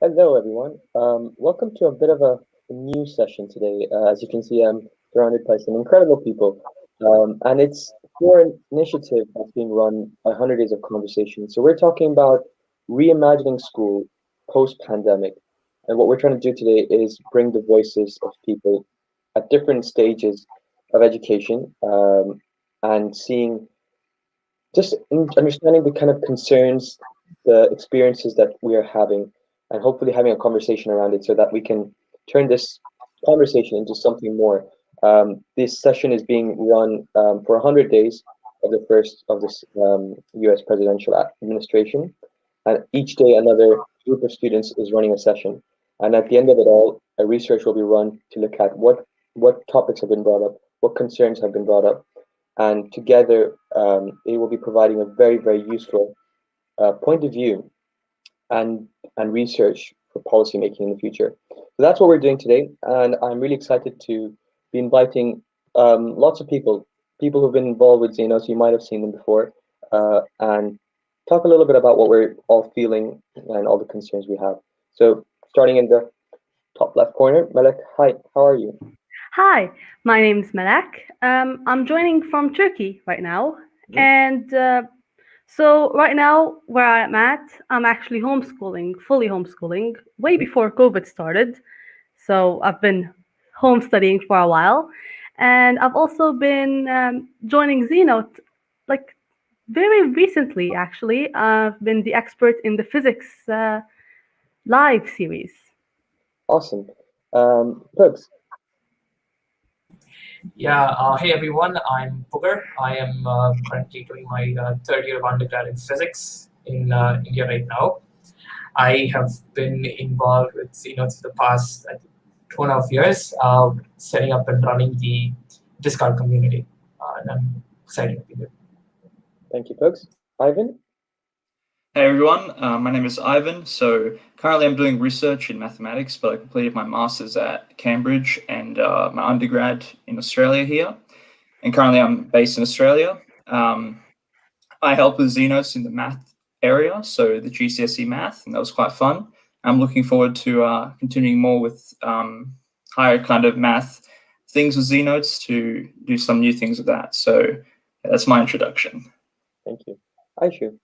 Hello, everyone. Welcome to a bit of a new session today. As you can see, I'm surrounded by some incredible people, and it's for an initiative that's being run by 100 Days of Conversation. So we're talking about reimagining school post-pandemic, and what we're trying to do today is bring the voices of people at different stages of education, and seeing understanding the kind of concerns, the experiences that we are having, and hopefully having a conversation around it so that we can turn this conversation into something more. This session is being run for 100 days of the first of this US presidential administration. And each day, another group of students is running a session. And at the end of it all, a research will be run to look at what topics have been brought up, what concerns have been brought up, and together it will be providing a very, very useful point of view and research for policymaking in the future. So that's what we're doing today, and I'm really excited to be inviting lots of people who've been involved with ZNotes. You might have seen them before, and talk a little bit about what we're all feeling and all the concerns we have. So starting in the top left corner, Melek, hi, how are you? Hi, my name is Malak. I'm joining from Turkey right now. And so right now, where I'm at, I'm actually homeschooling, fully homeschooling, way before COVID started. So I've been home studying for a while. And I've also been joining ZNote, like very recently, actually. I've been the expert in the physics live series. Awesome. Pugs. Yeah, hey everyone, I'm Pugar. I am currently doing my third year of undergrad in physics in India right now. I have been involved with ZNotes for the past 2.5 years, setting up and running the Discord community. And I'm excited to be here. Thank you, Pugs. Ivan? Hey everyone, my name is Ivan. So currently I'm doing research in mathematics, but I completed my master's at Cambridge and my undergrad in Australia here. And currently I'm based in Australia. I help with ZNotes in the math area, so the GCSE math, and that was quite fun. I'm looking forward to continuing more with higher kind of math things with ZNotes to do some new things with that. So yeah, that's my introduction. Thank you. Aishu?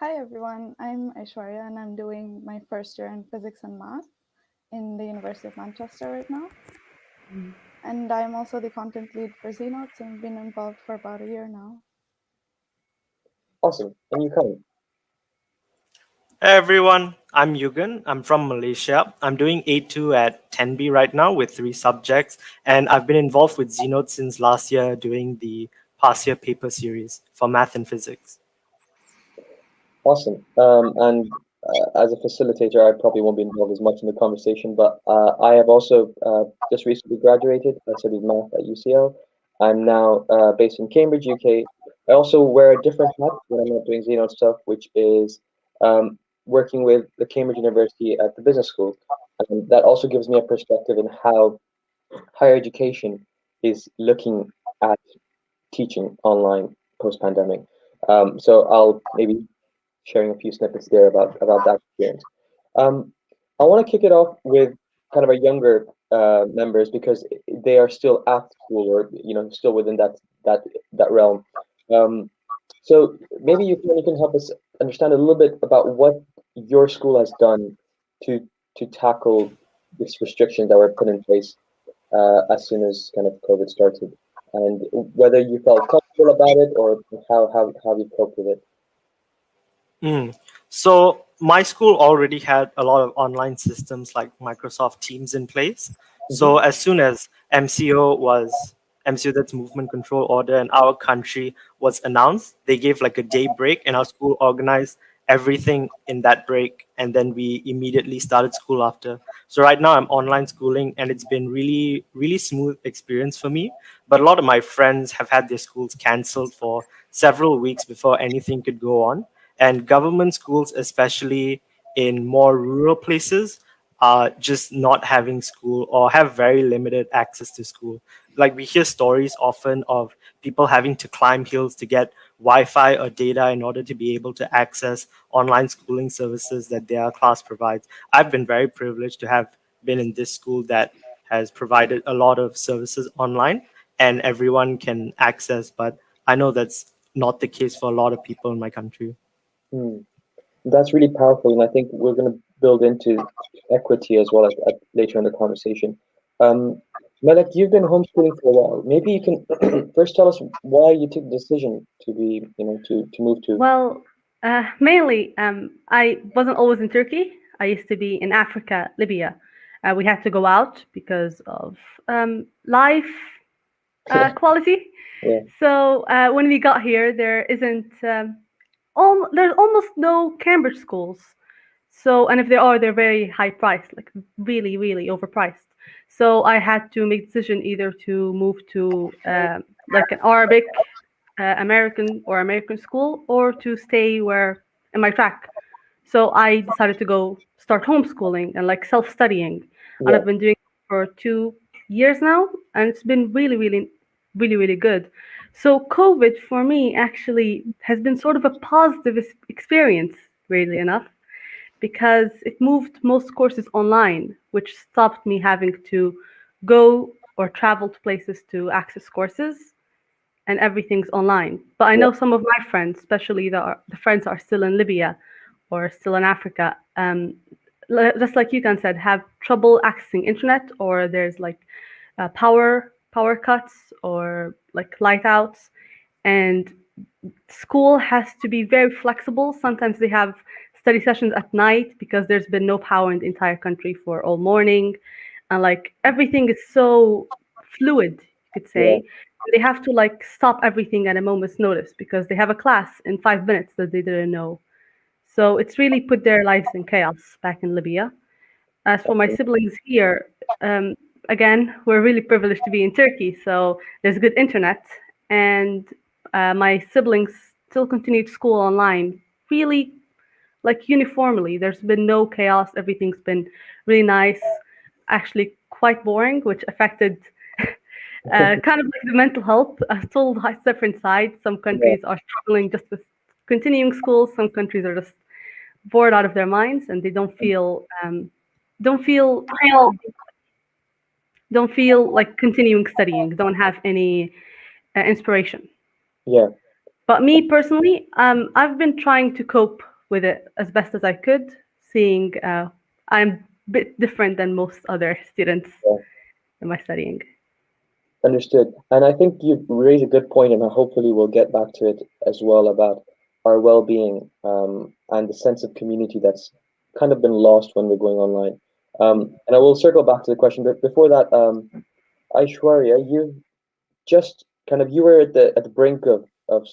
Hi everyone, I'm Aishwarya and I'm doing my first year in physics and math in the University of Manchester right now. And I'm also the content lead for ZNotes and I've been involved for about a year now. Awesome. And you come? Hey everyone, I'm Yugan. I'm from Malaysia. I'm doing A2 at 10B right now with 3 subjects, and I've been involved with ZNotes since last year doing the past year paper series for math and physics. Awesome. And as a facilitator, I probably won't be involved as much in the conversation, but I have also just recently graduated. I studied math at UCL. I'm now based in Cambridge, UK. I also wear a different hat when I'm not doing ZNote stuff, which is working with the Cambridge University at the business school. And that also gives me a perspective in how higher education is looking at teaching online post-pandemic. So I'll maybe sharing a few snippets there about that experience. I want to kick it off with kind of our younger members because they are still at school or still within that realm. So maybe you can help us understand a little bit about what your school has done to tackle these restrictions that were put in place as soon as kind of COVID started, and whether you felt comfortable about it or how you coped with it. So my school already had a lot of online systems like Microsoft Teams in place. So as soon as MCO, that's Movement Control Order, in our country was announced, they gave like a day break, and our school organized everything in that break, and then we immediately started school after. So right now I'm online schooling, and it's been really, really smooth experience for me. But a lot of my friends have had their schools canceled for several weeks before anything could go on. And government schools, especially in more rural places, are just not having school or have very limited access to school. Like we hear stories often of people having to climb hills to get Wi-Fi or data in order to be able to access online schooling services that their class provides. I've been very privileged to have been in this school that has provided a lot of services online and everyone can access, but I know that's not the case for a lot of people in my country. That's really powerful, and I think we're going to build into equity as well at later in the conversation. Malek, you've been homeschooling for a while. Maybe you can first tell us why you took the decision to be, to move to. Well, mainly, I wasn't always in Turkey. I used to be in Africa, Libya. We had to go out because of life quality. Yeah. So when we got here, there isn't there's almost no Cambridge schools. So, and if there are, they're very high priced, like really, really overpriced. So I had to make decision either to move to like an Arabic American or American school, or to stay where in my track. So I decided to go start homeschooling and like self-studying, and Yeah. I've been doing it for 2 years now, and it's been really, really, really, really good. So COVID for me actually has been sort of a positive experience, weirdly enough, because it moved most courses online, which stopped me having to go or travel to places to access courses, and everything's online. But I Yeah. know some of my friends, especially the friends are still in Libya or still in Africa, just like you can said, have trouble accessing internet, or there's like power cuts or like light outs, and school has to be very flexible. Sometimes they have study sessions at night because there's been no power in the entire country for all morning, and like everything is so fluid, you could Yeah. say. They have to like stop everything at a moment's notice because they have a class in 5 minutes that they didn't know. So it's really put their lives in chaos back in Libya. As for my siblings here, um, again, we're really privileged to be in Turkey, so there's good internet, and my siblings still continued school online, really like uniformly. There's been no chaos. Everything's been really nice, actually quite boring, which affected kind of like the mental health. Still has different sides. Some Yeah. countries are struggling just with continuing school. Some countries are just bored out of their minds, and they don't feel don't feel like continuing studying, don't have any inspiration. Yeah. But me personally, I've been trying to cope with it as best as I could, seeing I'm a bit different than most other students Yeah. in my studying. Understood. And I think you raise a good point, and hopefully we'll get back to it as well about our well-being and the sense of community that's kind of been lost when we're going online. And I will circle back to the question, but before that, Aishwarya, you just you were at the brink of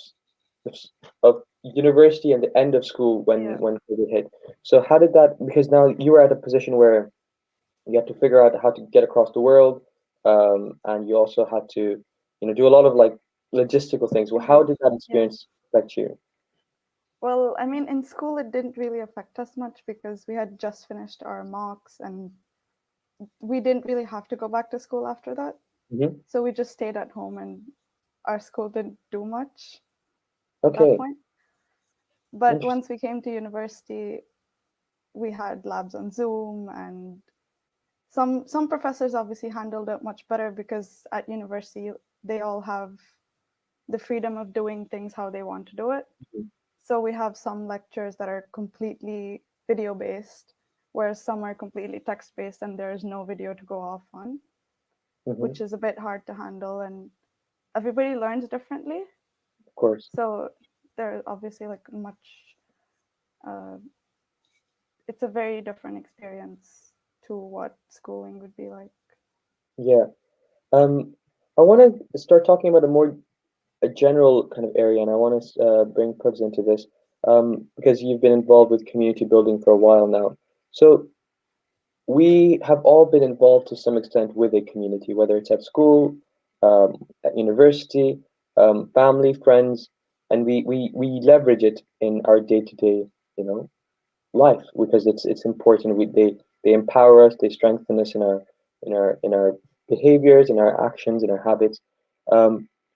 university and the end of school Yeah. when COVID hit. So how did that? Because now you were at a position where you had to figure out how to get across the world, and you also had to, do a lot of like logistical things. Well, how did that Yeah. experience affect you? Well, I mean, in school, it didn't really affect us much because we had just finished our mocks and we didn't really have to go back to school after that. Hmm. So we just stayed at home and our school didn't do much at that Okay. point. But Interesting. once we came to university, we had labs on Zoom, and some professors obviously handled it much better because at university they all have the freedom of doing things how they want to do it. Mhm. So we have some lectures that are completely video based, whereas some are completely text based and there is no video to go off on, Mhm. which is a bit hard to handle, and everybody learns differently. Of course. So there's obviously like uh, it's a very different experience to what schooling would be like. Yeah. I want to start talking about a general kind of area, and I want to bring Pugs into this because you've been involved with community building for a while now. So we have all been involved to some extent with a community, whether it's at school, at university, family, friends, and we leverage it in our day-to-day, life because it's important. they empower us, they strengthen us in our behaviors, in our actions, in our habits.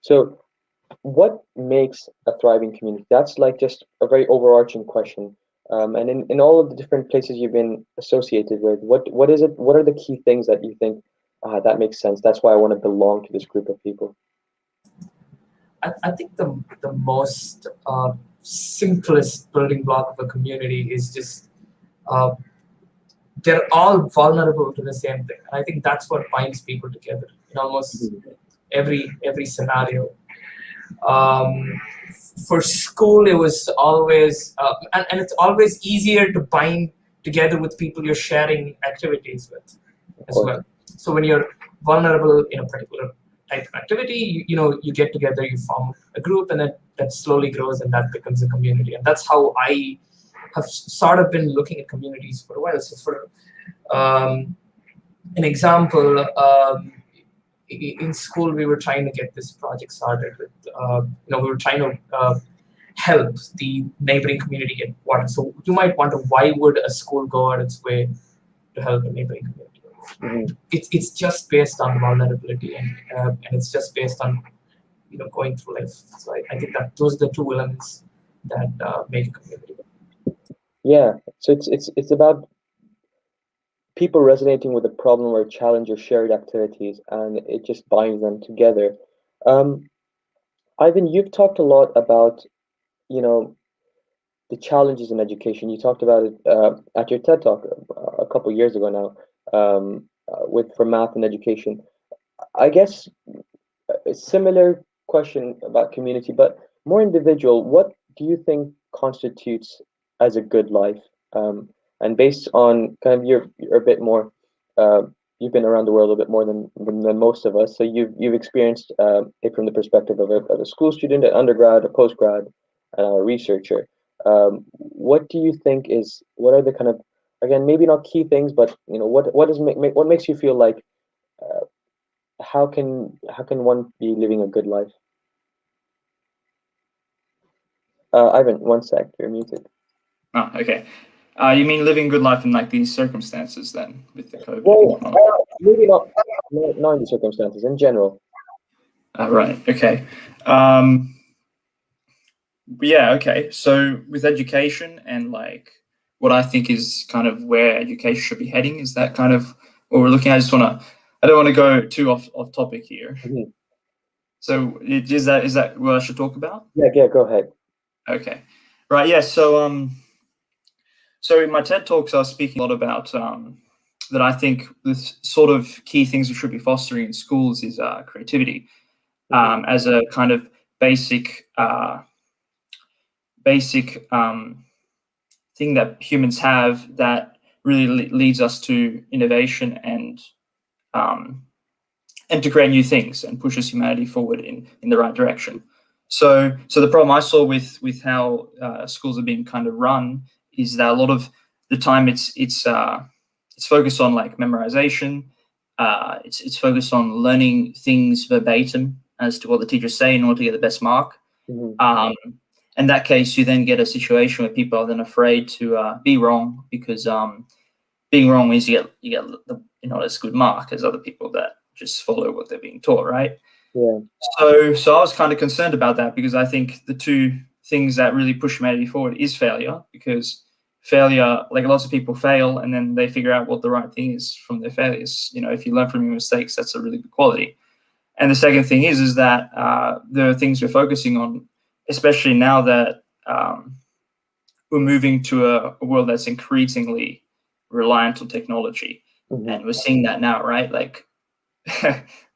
So what makes a thriving community? That's like just a very overarching question. And in all of the different places you've been associated with, what is it? What are the key things that you think that makes sense? That's why I want to belong to this group of people. I think the most simplest building block of a community is just they're all vulnerable to the same thing. And I think that's what binds people together in almost every scenario. For school, it was always, and it's always easier to bind together with people you're sharing activities with as well. So when you're vulnerable in a particular type of activity, you get together, you form a group, and that slowly grows, and that becomes a community. And that's how I have sort of been looking at communities for a while. So for an example, in school, we were trying to get this project started with, we were trying to help the neighboring community get water. So you might wonder, why would a school go out its way to help a neighboring community? It's just based on vulnerability, and it's just based on going through life. So I think that those are the two elements that make a community. Yeah. So it's about people resonating with a problem or a challenge or shared activities, and it just binds them together. Ivan, you've talked a lot about, the challenges in education. You talked about it at your TED Talk a couple years ago now, for math and education. I guess a similar question about community, but more individual. What do you think constitutes as a good life? And based on kind of you're a bit more, you've been around the world a bit more than most of us. So you've experienced it from the perspective of a school student, an undergrad, a postgrad, a researcher. What do you think what are the kind of, again, maybe not key things, but what makes you feel like how can one be living a good life? Ivan, one sec, you're muted. Oh, okay. You mean living good life in like these circumstances then with the COVID? Well, maybe not in the circumstances, in general. Right. Okay. Yeah. Okay. So with education and like what I think is kind of where education should be heading, is that kind of what we're looking at? I don't want to go too off topic here. So is that what I should talk about? Yeah. Go ahead. Okay. Right. Yeah. So so in my TED Talks, I was speaking a lot about that I think the sort of key things we should be fostering in schools is creativity as a kind of basic thing that humans have that really leads us to innovation and to create new things and pushes humanity forward in the right direction. So the problem I saw with how schools are being kind of run is that a lot of the time it's focused on like memorization. It's focused on learning things verbatim as to what the teachers say in order to get the best mark. In that case, you then get a situation where people are then afraid to be wrong, because being wrong means you get not as good mark as other people that just follow what they're being taught, right? Yeah. So I was kind of concerned about that, because I think the two things that really push humanity forward is failure, because failure, like lots of people fail and then they figure out what the right thing is from their failures. If you learn from your mistakes, that's a really good quality. And the second thing is that the things we're focusing on, especially now that we're moving to a world that's increasingly reliant on technology. And we're seeing that now, right? Like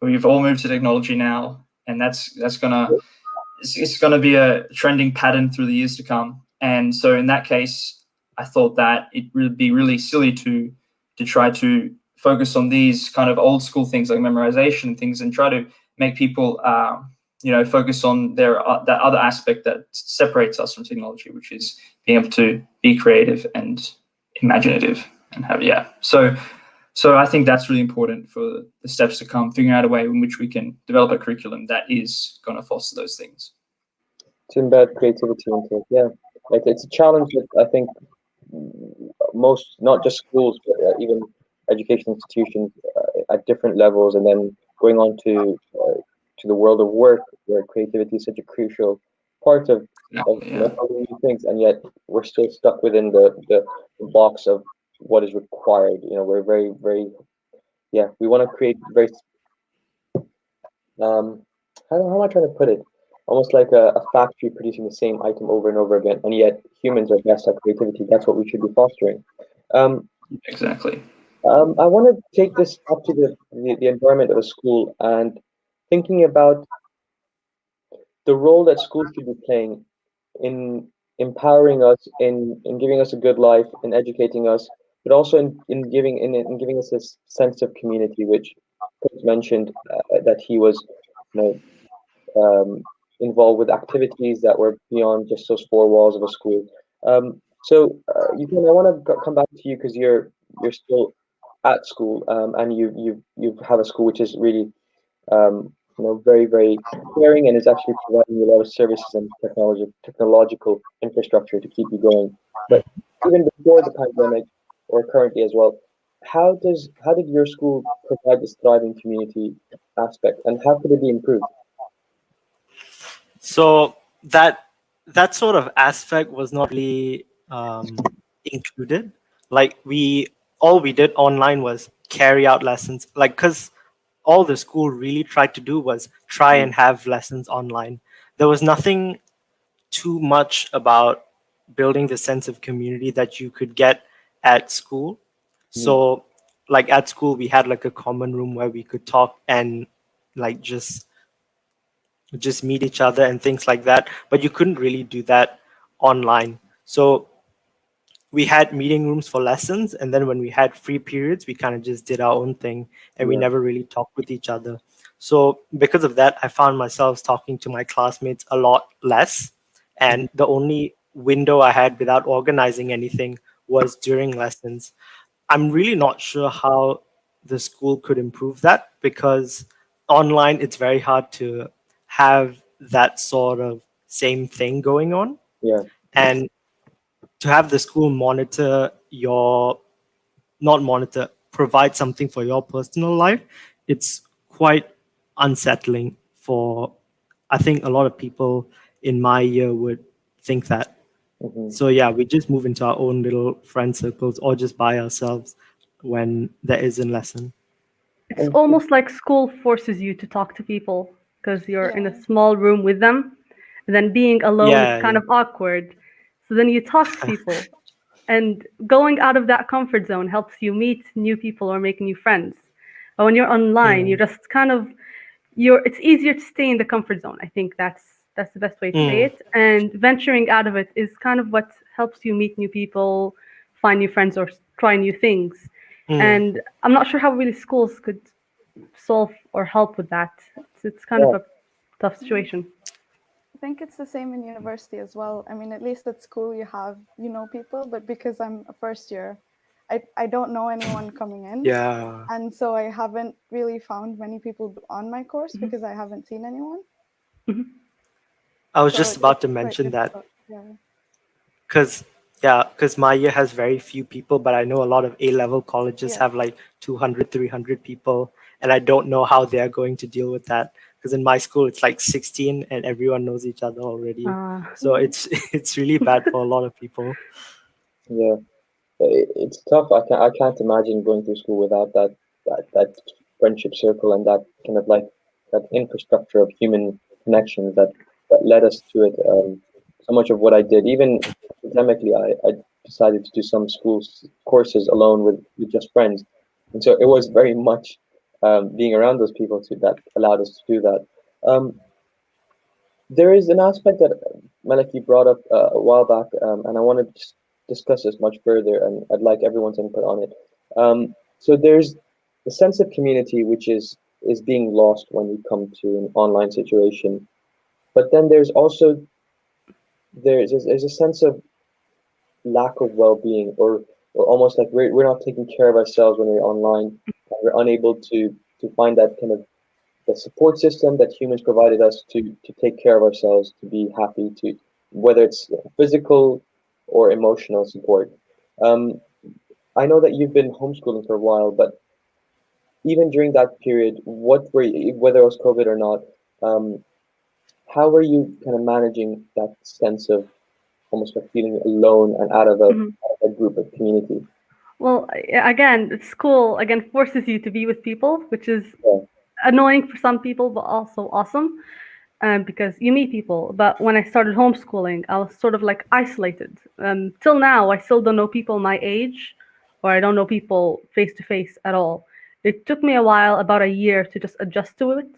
we've all moved to technology now, and it's gonna be a trending pattern through the years to come. And so in that case, I thought that it would be really silly to try to focus on these kind of old school things like memorization and things, and try to make people focus on that other aspect that separates us from technology, which is being able to be creative and imaginative and have So I think that's really important for the steps to come, figuring out a way in which we can develop a curriculum that is going to foster those things. To embed creativity into it, yeah. It's a challenge that I think most, not just schools, but even education institutions at different levels, and then going on to the world of work, where creativity is such a crucial part of building new things, and yet we're still stuck within the box of what is required. We're very, very, we want to create very how am I trying to put it? Almost like a factory producing the same item over and over again, and yet humans are best at creativity. That's what we should be fostering. Exactly. I want to take this up to the environment of a school, and thinking about the role that schools should be playing in empowering us, in giving us a good life, in educating us, but also in giving us this sense of community, which Chris mentioned that he was, you know, involved with activities that were beyond just those four walls of a school. I want to come back to you because you're still at school, and you have a school which is really very, very caring, and is actually providing you a lot of services and technological infrastructure to keep you going. But even before the pandemic, or currently as well, how did your school provide this thriving community aspect, and how could it be improved? So that sort of aspect was not really included. Like all we did online was carry out lessons. Like, because all the school really tried to do was try and have lessons online. There was nothing too much about building the sense of community that you could get at school. So like at school we had like a common room where we could talk and like just meet each other and things like that, but you couldn't really do that online. So we had meeting rooms for lessons, and then when we had free periods we kind of just did our own thing, and we never really talked with each other. So because of that, I found myself talking to my classmates a lot less, and the only window I had without organizing anything was during lessons. I'm really not sure how the school could improve that, because online it's very hard to have that sort of same thing going on. Yeah. And to have the school provide something for your personal life, it's quite unsettling for, I think a lot of people in my year would think that. So yeah, we just move into our own little friend circles or just by ourselves when there is a lesson. It's almost like school forces you to talk to people because you're in a small room with them, and then being alone is kind of awkward. So then you talk to people, and going out of that comfort zone helps you meet new people or make new friends. But when you're online, you're just kind of it's easier to stay in the comfort zone. I think that's the best way to say it. And venturing out of it is kind of what helps you meet new people, find new friends, or try new things. And I'm not sure how really schools could solve or help with that. It's kind of a tough situation. I think it's the same in university as well. I mean, at least at school you have, people, but because I'm a first year, I don't know anyone coming in. Yeah. And so I haven't really found many people on my course because I haven't seen anyone. I was just about to mention that. Because my year has very few people, but I know a lot of A-level colleges have like 200, 300 people, and I don't know how they're going to deal with that. Because in my school, it's like 16 and everyone knows each other already. So it's really bad for a lot of people. Yeah, it's tough. I can't imagine going through school without that friendship circle and that kind of like that infrastructure of human connections that led us to it. So much of what I did, even academically, I decided to do some courses alone with just friends, and so it was very much being around those people that allowed us to do that. There is an aspect that Maliki brought up a while back, and I want to discuss this much further, and I'd like everyone's input on it. So there's the sense of community, which is being lost when you come to an online situation, but then there's also there's a sense of lack of well-being, or almost like we're not taking care of ourselves when we're online, and we're unable to find that kind of the support system that humans provided us to take care of ourselves, to be happy, to whether it's physical or emotional support. Um, I know that you've been homeschooling for a while, but even during that period, what were you, whether it was COVID or not, um, how were you kind of managing that sense of almost like feeling alone and out of Mhm. a group of community? Well, again, school again forces you to be with people, which is Yeah. annoying for some people, but also awesome. Because you meet people. But when I started homeschooling, I was sort of like isolated. Till now, I still don't know people my age, or I don't know people face to face at all. It took me a while, about a year, to just adjust to it.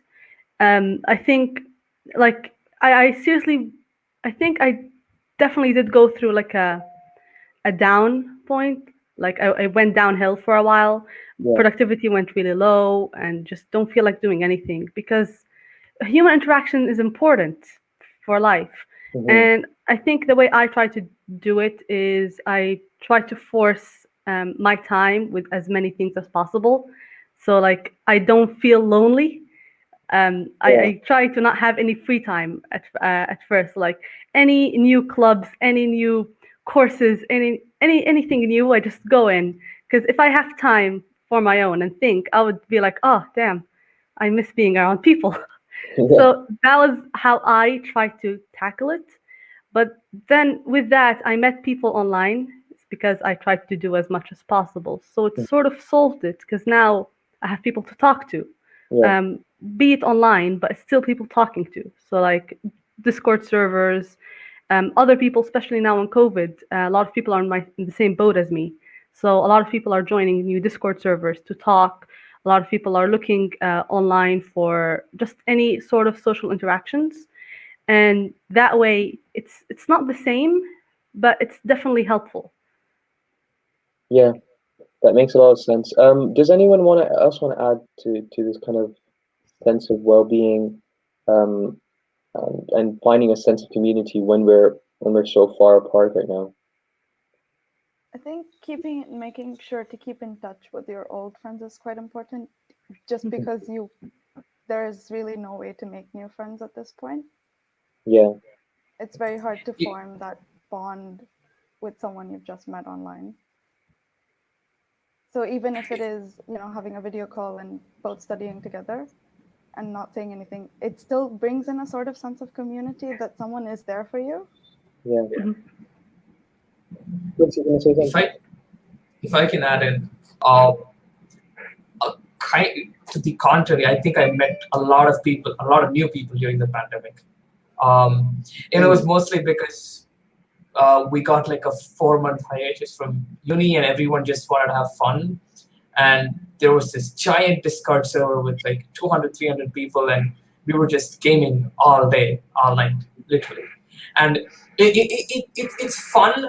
I think, like, I seriously, I think I definitely did go through like a down point. Like I went downhill for a while. Yeah. Productivity went really low, and just don't feel like doing anything because human interaction is important for life. Hmm. And I think the way I try to do it is I try to force my time with as many things as possible. So, like, I don't feel lonely. Yeah. I try to not have any free time at first. Like any new clubs, any new courses, anything new, I just go in. Because if I have time for my own and think, I would be like, oh damn, I miss being around people. Yeah. So that was how I tried to tackle it. But then with that, I met people online. It's because I tried to do as much as possible. So it sort of solved it because now I have people to talk to, Yeah. um, be it online, but still people talking to. So like Discord servers, other people, especially now in COVID, a lot of people are in the same boat as me. So a lot of people are joining new Discord servers to talk. A lot of people are looking online for just any sort of social interactions, and that way it's not the same, but it's definitely helpful. Yeah. That makes a lot of sense. Does anyone else want to add to this kind of sense of well-being, um, and finding a sense of community when we're so far apart right now? I think making sure to keep in touch with your old friends is quite important, just because there is really no way to make new friends at this point. Yeah. It's very hard to Ye- form that bond with someone you've just met online. So even if it is, having a video call and both studying together and not saying anything, it still brings in a sort of sense of community that someone is there for you. Yeah. Mhm. What's you gonna say If something? I can add in, uh, to the contrary, I think I met a lot of people, a lot of new people during the pandemic. And it was mostly because we got like a 4-month hiatus from uni, and everyone just wanted to have fun. And there was this giant Discord server with like 200, 300 people, and we were just gaming all day, all night, literally. And it's fun,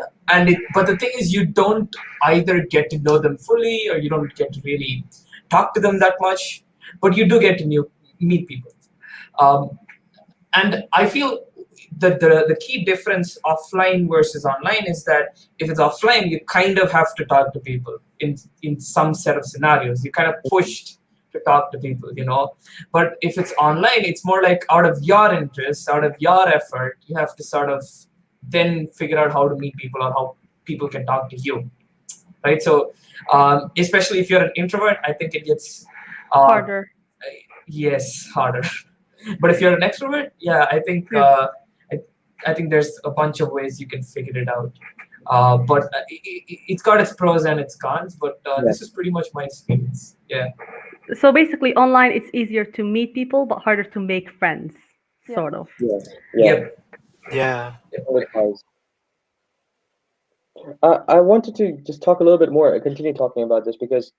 but the thing is, you don't either get to know them fully, or you don't get to really talk to them that much, but you do get to meet people. Um, and I feel that the key difference offline versus online is that if it's offline, you kind of have to talk to people in some set of scenarios. You're kind of pushed to talk to people, But if it's online, it's more like out of your interest, out of your effort, you have to sort of then figure out how to meet people or how people can talk to you, right? So especially if you're an introvert, I think it gets Harder. yes, harder. But if you're an extrovert, yeah, I think Yeah. I think there's a bunch of ways you can figure it out. But it's got its pros and its cons. But Yeah. this is pretty much my experience. Yeah. So basically, online it's easier to meet people, but harder to make friends, Yeah. sort of. Yes. Yeah. Yep. Yeah. Otherwise, I wanted to just talk a little bit more, continue talking about this because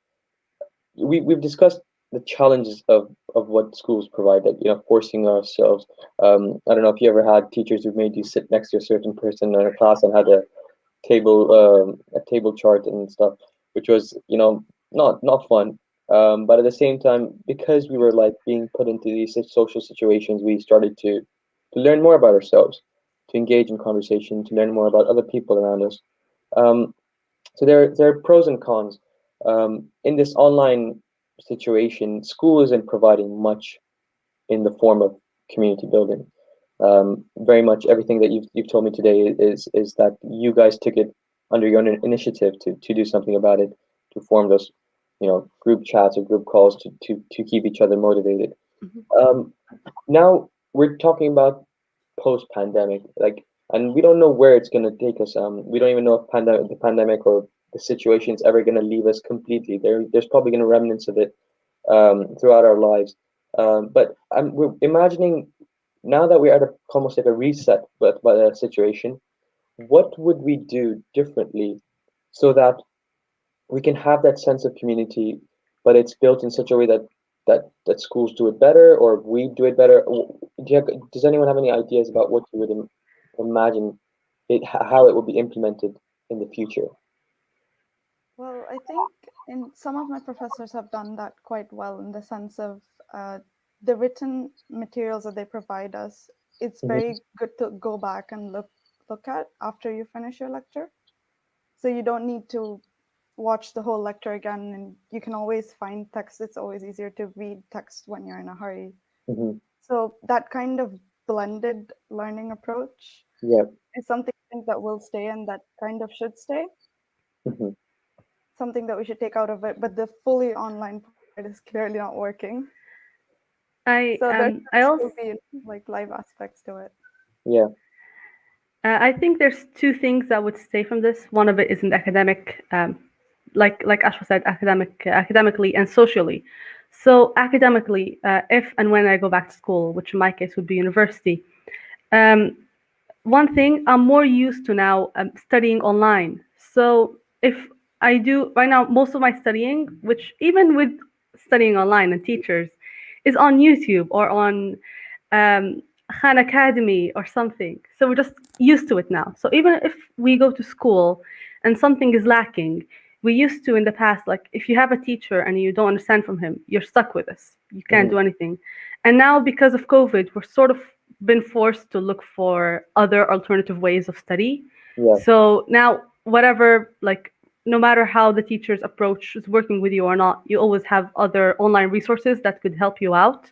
we've discussed the challenges of what schools provide, that forcing ourselves. I don't know if you ever had teachers who made you sit next to a certain person in a class and had a table chart and stuff, which was not fun. But at the same time, because we were like being put into these social situations, we started to learn more about ourselves, to engage in conversation, to learn more about other people around us. Um, so there are pros and cons. In this online situation, school isn't providing much in the form of community building. Very much everything that you've told me today is that you guys took it under your own initiative to do something about it, to form those, group chats or group calls to keep each other motivated. Now we're talking about post-pandemic, and we don't know where it's going to take us. We don't even know if the pandemic or the situation is ever going to leave us completely. There's probably going to remnants of it throughout our lives. But we're imagining now that we're at almost like a reset, but by the situation, what would we do differently so that we can have that sense of community, but it's built in such a way that schools do it better or we do it better. Does anyone have any ideas about what you would imagine how it will be implemented in the future? Well, I think some of my professors have done that quite well in the sense of the written materials that they provide us. It's very good to go back and look at after you finish your lecture. So you don't need to watch the whole lecture again, and you can always find text. It's always easier to read text when you're in a hurry. So that kind of blended learning approach is something that will stay and that kind of should stay. Something that we should take out of it, but the fully online part is clearly not working. I also be like live aspects to it. Yeah. I think there's two things that would stay from this. One of it is in the academic, like Ashwa said, academically and socially. So academically, if and when I go back to school, which in my case would be university, one thing I'm more used to now studying online. So if I do right now, most of my studying, which even with studying online and teachers, is on YouTube or on Khan Academy or something. So we're just used to it now. So even if we go to school and something is lacking, we used to in the past, like if you have a teacher and you don't understand from him, you're stuck with us. You can't do anything. And now because of COVID, we're sort of been forced to look for other alternative ways of study. So now whatever, like no matter how the teacher's approach is working with you or not, you always have other online resources that could help you out,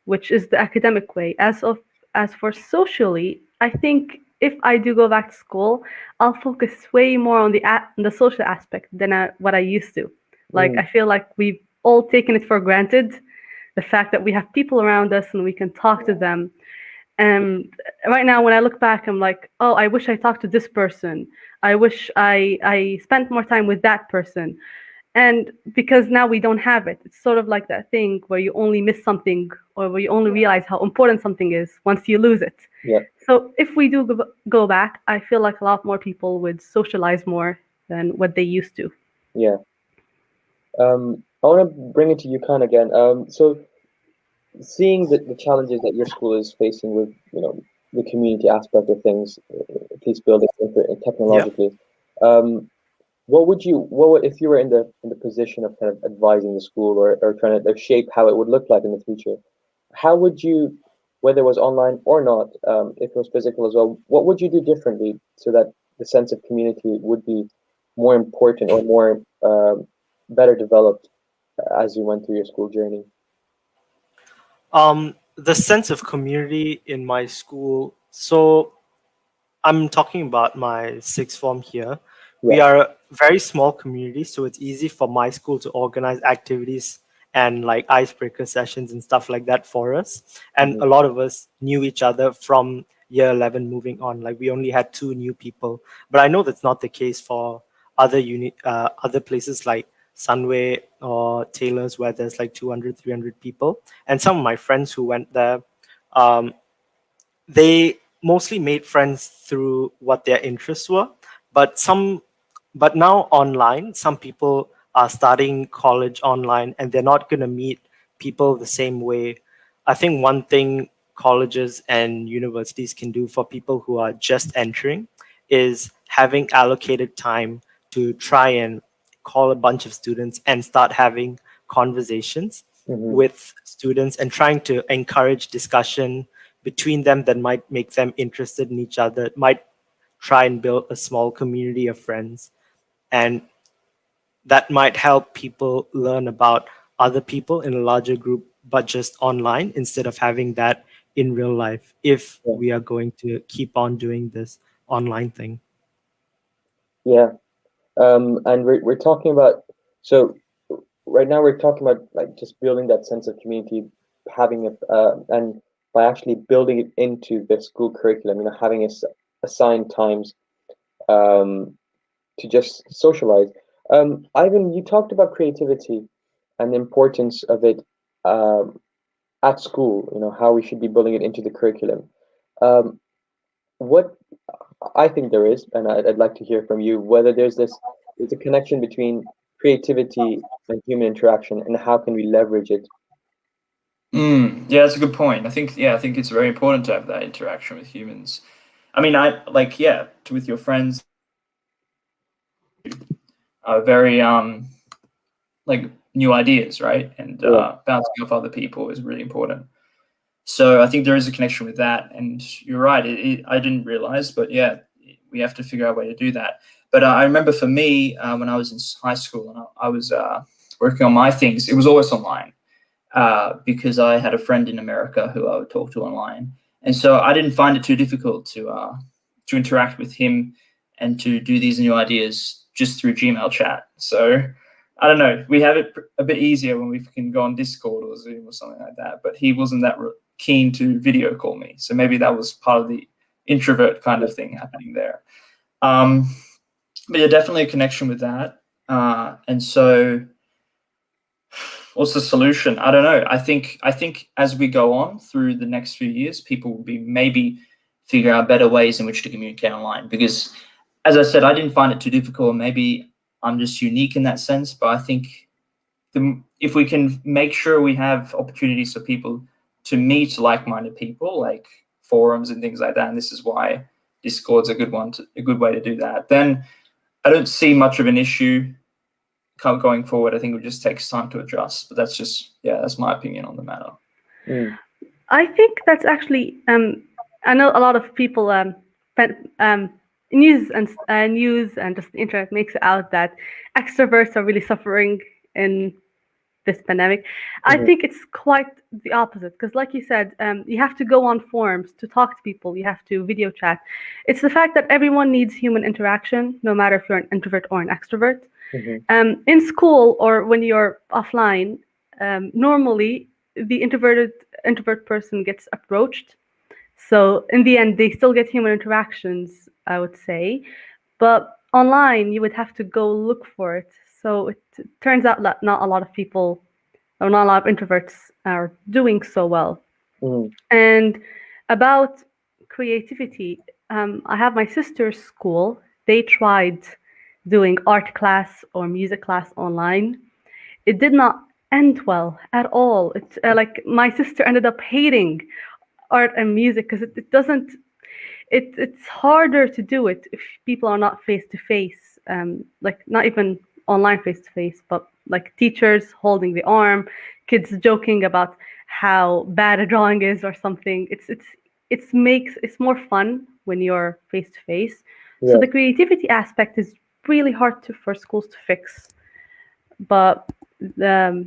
which is the academic way. As for socially, I think if I do go back to school, I'll focus way more on the social aspect than what I used to. Like I feel like we've all taken it for granted, the fact that we have people around us and we can talk to them. And right now, when I look back, I'm like, oh, I wish I talked to this person. I wish I spent more time with that person. And because now we don't have it, it's sort of like that thing where you only miss something or where you only realize how important something is once you lose it. So if we do go back, I feel like a lot more people would socialize more than what they used to. I want to bring it to you, Khan, again. So seeing the challenges that your school is facing with, the community aspect of things, peace building technologically, what would if you were in the position of kind of advising the school or trying to shape how it would look like in the future, how would you, whether it was online or not, if it was physical as well, what would you do differently so that the sense of community would be more important or more better developed as you went through your school journey? The sense of community in my school. So I'm talking about my sixth form here. We are a very small community, so it's easy for my school to organize activities and like icebreaker sessions and stuff like that for us. And a lot of us knew each other from year 11 moving on. Like we only had 2 new people, but I know that's not the case for other places like Sunway or Taylor's, where there's like 200, 300 people. And some of my friends who went there, they mostly made friends through what their interests were. But now online, some people are starting college online and they're not going to meet people the same way. I think one thing colleges and universities can do for people who are just entering is having allocated time to try and call a bunch of students and start having conversations with students and trying to encourage discussion between them that might make them interested in each other, might try and build a small community of friends. And that might help people learn about other people in a larger group, but just online instead of having that in real life, if we are going to keep on doing this online thing. Yeah. And we're talking about, so right now we're talking about like just building that sense of community, having and by actually building it into the school curriculum, having assigned times to just socialize. Ivan, you talked about creativity and the importance of it um, at school. How we should be building it into the curriculum. Um, what I think there is, and I'd like to hear from you, whether there's a connection between creativity and human interaction, and how can we leverage it? Yeah, that's a good point. I think it's very important to have that interaction with humans. I mean, with your friends, very like new ideas, right? And Yeah. bouncing off other people is really important. So I think there is a connection with that. And you're right. I didn't realize, but yeah, we have to figure out a way to do that. But I remember for me, when I was in high school and I was working on my things, it was always online because I had a friend in America who I would talk to online. And so I didn't find it too difficult to interact with him and to do these new ideas just through Gmail chat. So I don't know, we have it a bit easier when we can go on Discord or Zoom or something like that. But he wasn't that keen to video call me, so maybe that was part of the introvert kind of thing happening there. But yeah, definitely a connection with that. And so what's the solution? I don't know. I think as we go on through the next few years, people will be maybe figure out better ways in which to communicate online. Because as I said, I didn't find it too difficult. Maybe I'm just unique in that sense. But I think if we can make sure we have opportunities for people to meet like-minded people, like forums and things like that, and this is why Discord's a good way to do that, then I don't see much of an issue going forward. I think it just takes time to adjust, but that's my opinion on the matter. I think that's actually I know a lot of people news and just the internet makes it out that extroverts are really suffering in this pandemic. I think it's quite the opposite, because like you said, you have to go on forums to talk to people, you have to video chat. It's the fact that everyone needs human interaction, no matter if you're an introvert or an extrovert. In school or when you're offline, normally the introvert person gets approached. So in the end, they still get human interactions, I would say. But online, you would have to go look for it. So it turns out that not a lot of people, or not a lot of introverts, are doing so well. And about creativity, I have my sister's school. They tried doing art class or music class online. It did not end well at all. It like my sister ended up hating art and music because it doesn't. It's harder to do it if people are not face to face, like not even online face to face, but like teachers holding the arm, kids joking about how bad a drawing is or something. It's more fun when you're face to face. So the creativity aspect is really hard for schools to fix, but the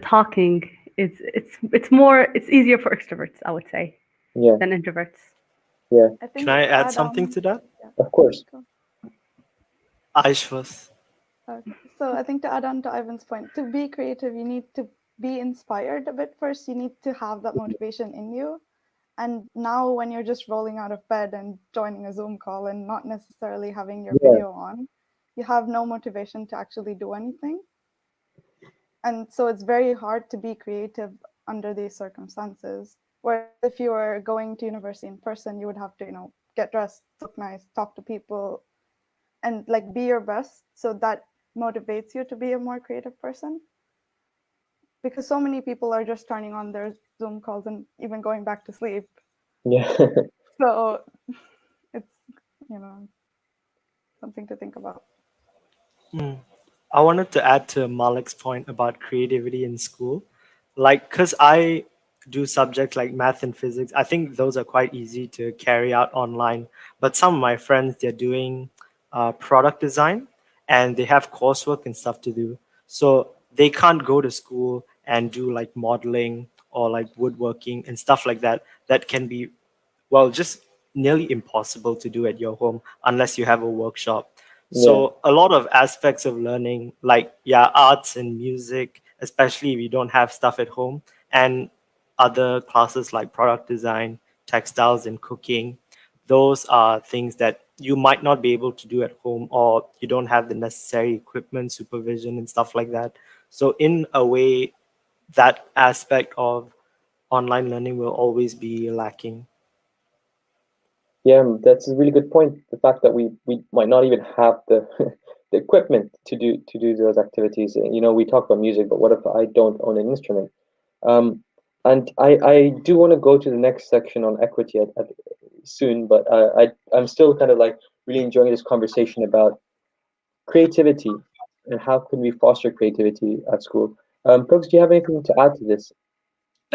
talking it's easier for extroverts, I would say, than introverts. I think Can I to add something to that? Of course. Aish first. Okay. So I think to add on to Ivan's point, to be creative, you need to be inspired a bit first. You need to have that motivation in you. And now when you're just rolling out of bed and joining a Zoom call and not necessarily having your video on, you have no motivation to actually do anything. And so it's very hard to be creative under these circumstances. Whereas if you were going to university in person, you would have to, get dressed, look nice, talk to people, and like be your best. So that motivates you to be a more creative person. Because so many people are just turning on their Zoom calls and even going back to sleep. Yeah. So it's, something to think about. I wanted to add to Malik's point about creativity in school. Because I do subjects like math and physics, I think those are quite easy to carry out online. But some of my friends, they're doing product design and they have coursework and stuff to do. So they can't go to school and do modeling or woodworking and stuff like that. That can be, just nearly impossible to do at your home unless you have a workshop. So a lot of aspects of learning, like arts and music, especially if you don't have stuff at home, and other classes like product design, textiles, and cooking, those are things that you might not be able to do at home, or you don't have the necessary equipment, supervision, and stuff like that. So in a way, that aspect of online learning will always be lacking. Yeah, that's a really good point. The fact that we might not even have the the equipment to do those activities. You know, we talk about music, but what if I don't own an instrument? And I do want to go to the next section on equity soon, but I'm still kind of like really enjoying this conversation about creativity and how can we foster creativity at school. Brooks, do you have anything to add to this?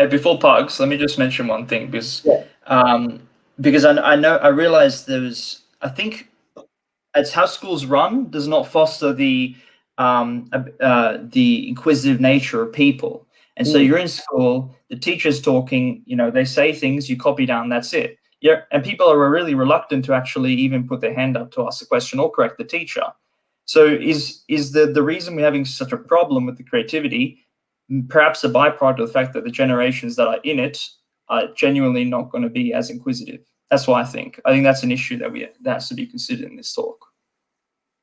Before Pugs, let me just mention one thing because Yeah. because I realized I think it's how schools run does not foster the inquisitive nature of people. And so you're in school, the teacher's talking, they say things, you copy down, that's it. Yeah, and people are really reluctant to actually even put their hand up to ask a question or correct the teacher. So is the reason we're having such a problem with the creativity perhaps a byproduct of the fact that the generations that are in it are genuinely not going to be as inquisitive? That's what I think. I think that's an issue that has to be considered in this talk.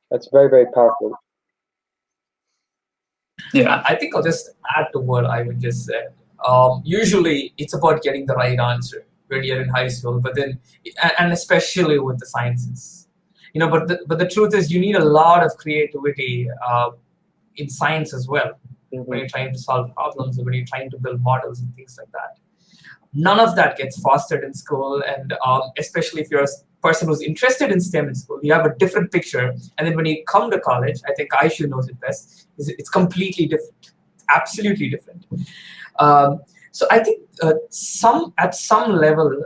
That's very, very powerful. Yeah, I think I'll just add to what Ivan just said. Usually, it's about getting the right answer when you're in high school, but then, and especially with the sciences, But the truth is, you need a lot of creativity in science as well when you're trying to solve problems, when you're trying to build models and things like that. None of that gets fostered in school, and especially if you're a person who's interested in STEM in school, you have a different picture. And then when you come to college, I think Aishu knows it best, it's completely different, absolutely different. So I think at some level,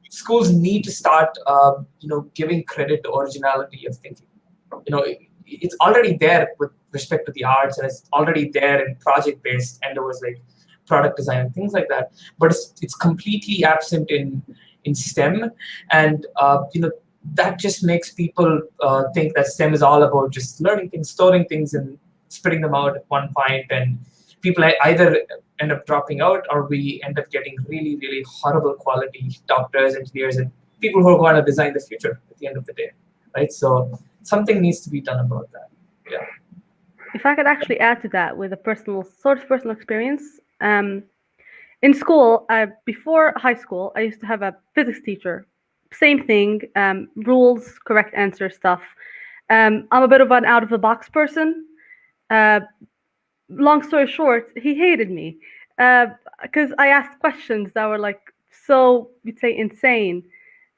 schools need to start, giving credit to originality of thinking. It's already there with respect to the arts, and it's already there in project-based endeavors like product design and things like that. But it's completely absent in STEM, and that just makes people think that STEM is all about just learning things, storing things, and spitting them out at one point. And people either end up dropping out, or we end up getting really, really horrible quality doctors, engineers, and people who are going to design the future at the end of the day, right? So something needs to be done about that. Yeah. If I could actually add to that with a personal experience, in school, before high school, I used to have a physics teacher. Same thing, rules, correct answer stuff. I'm a bit of an out of the box person. Long story short, he hated me because I asked questions that were like so, you'd say, insane,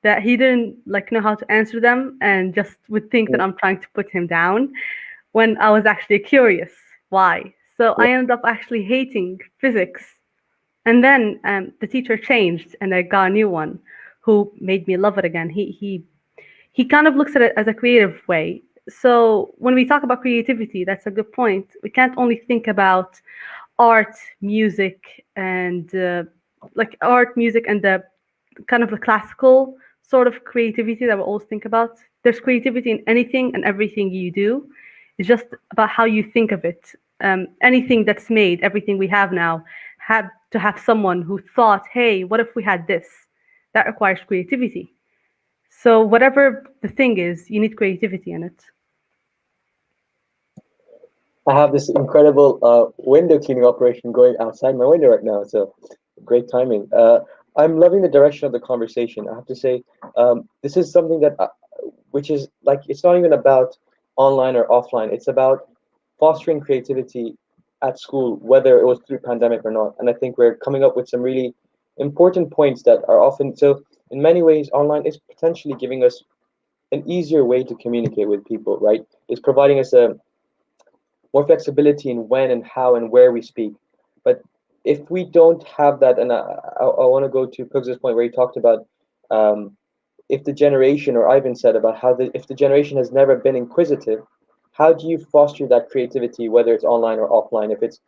that he didn't know how to answer them, and just would think that I'm trying to put him down when I was actually curious why. So I ended up actually hating physics. And then the teacher changed, and I got a new one who made me love it again. He kind of looks at it as a creative way. So when we talk about creativity, that's a good point. We can't only think about art, music, and the kind of the classical sort of creativity that we always think about. There's creativity in anything and everything you do. It's just about how you think of it. Anything that's made, everything we have now, had to have someone who thought, hey, what if we had this? That requires creativity. So whatever the thing is, you need creativity in it. I have this incredible window cleaning operation going outside my window right now. So great timing. I'm loving the direction of the conversation. I have to say, this is something that, which is like, it's not even about online or offline. It's about fostering creativity at school, whether it was through pandemic or not. And I think we're coming up with some really important points that are often, so in many ways, online is potentially giving us an easier way to communicate with people, right? It's providing us a more flexibility in when and how and where we speak. But if we don't have that, and I want to go to Pugs's point where he talked about if the generation, or Ivan said about how if the generation has never been inquisitive, how do you foster that creativity, whether it's online or offline? If it's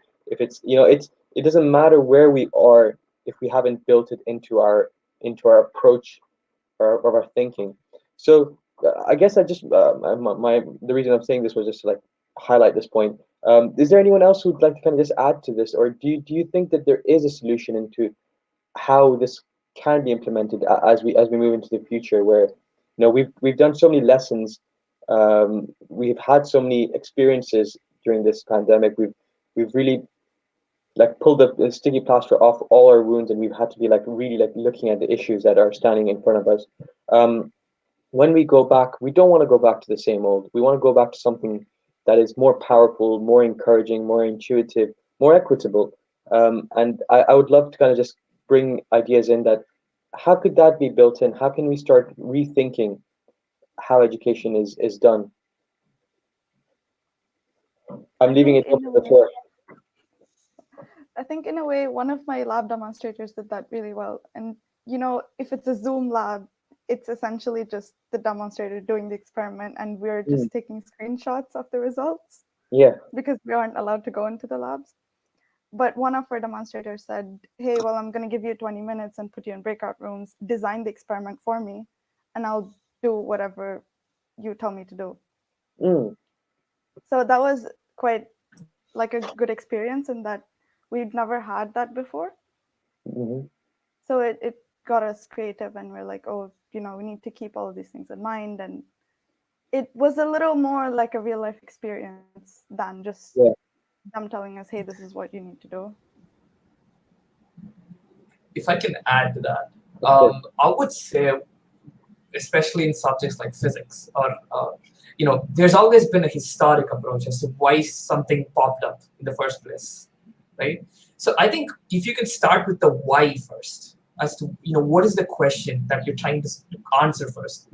it doesn't matter where we are if we haven't built it into our approach our thinking. So I guess I just the reason I'm saying this was just to like highlight this point. Is there anyone else who'd like to kind of just add to this, or do you think that there is a solution into how this can be implemented as we move into the future, where we've done so many lessons, we've had so many experiences during this pandemic, we've really like pulled the sticky plaster off all our wounds, and we've had to be like really like looking at the issues that are standing in front of us. When we go back, we don't want to go back to the same old. We want to go back to something that is more powerful, more encouraging, more intuitive, more equitable. And I would love to kind of just bring ideas in that how could that be built in? How can we start rethinking how education is done? I'm leaving it up to the floor. I think in a way, one of my lab demonstrators did that really well. And, if it's a Zoom lab, it's essentially just the demonstrator doing the experiment, and we're just taking screenshots of the results. Yeah. Because we aren't allowed to go into the labs. But one of our demonstrators said, hey, well, I'm going to give you 20 minutes and put you in breakout rooms, design the experiment for me, and I'll do whatever you tell me to do. So that was quite like a good experience in that we'd never had that before. So it got us creative, and we're like, oh, we need to keep all of these things in mind. And it was a little more like a real life experience than just them telling us, hey, this is what you need to do. If I can add to that, I would say, especially in subjects like physics, or there's always been a historic approach as to why something popped up in the first place, right? So I think if you can start with the why first, as to what is the question that you're trying to answer first.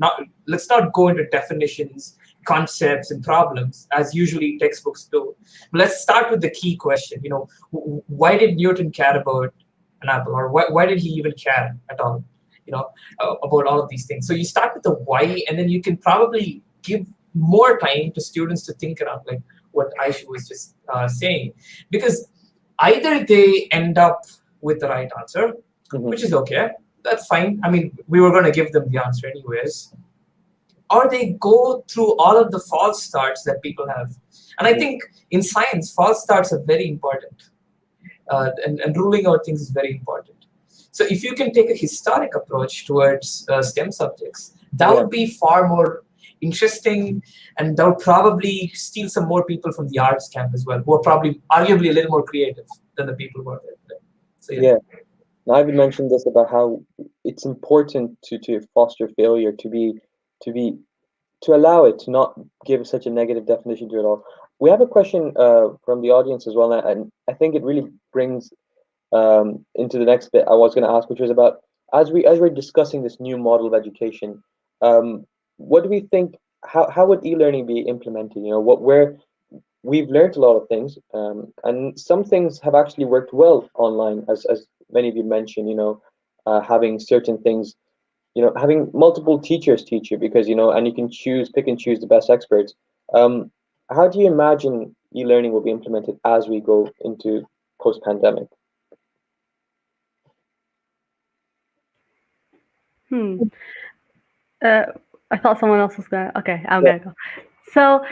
Let's not go into definitions, concepts, and problems as usually textbooks do. But let's start with the key question. Why did Newton care about an apple, or why did he even care at all? About all of these things. So you start with the why, and then you can probably give more time to students to think around, like what Aisha was just saying, because either they end up with the right answer, which is okay, that's fine. I mean, we were going to give them the answer anyways, or they go through all of the false starts that people have. And I think in science, false starts are very important, and ruling out things is very important. So if you can take a historic approach towards STEM subjects, that would be far more interesting, and that would probably steal some more people from the arts camp as well, who are probably arguably a little more creative than the people who are there. So Now, I've mentioned this about how it's important to foster failure, to allow it, to not give such a negative definition to it all. We have a question from the audience as well, and I think it really brings into the next bit I was going to ask, which was about as we're discussing this new model of education, what do we think? How would e-learning be implemented? Where we've learned a lot of things, and some things have actually worked well online, as many of you mentioned. Having certain things, having multiple teachers teach you, because and you can pick and choose the best experts. How do you imagine e-learning will be implemented as we go into post-pandemic? I thought someone else was gonna. Okay, I'm gonna go. So,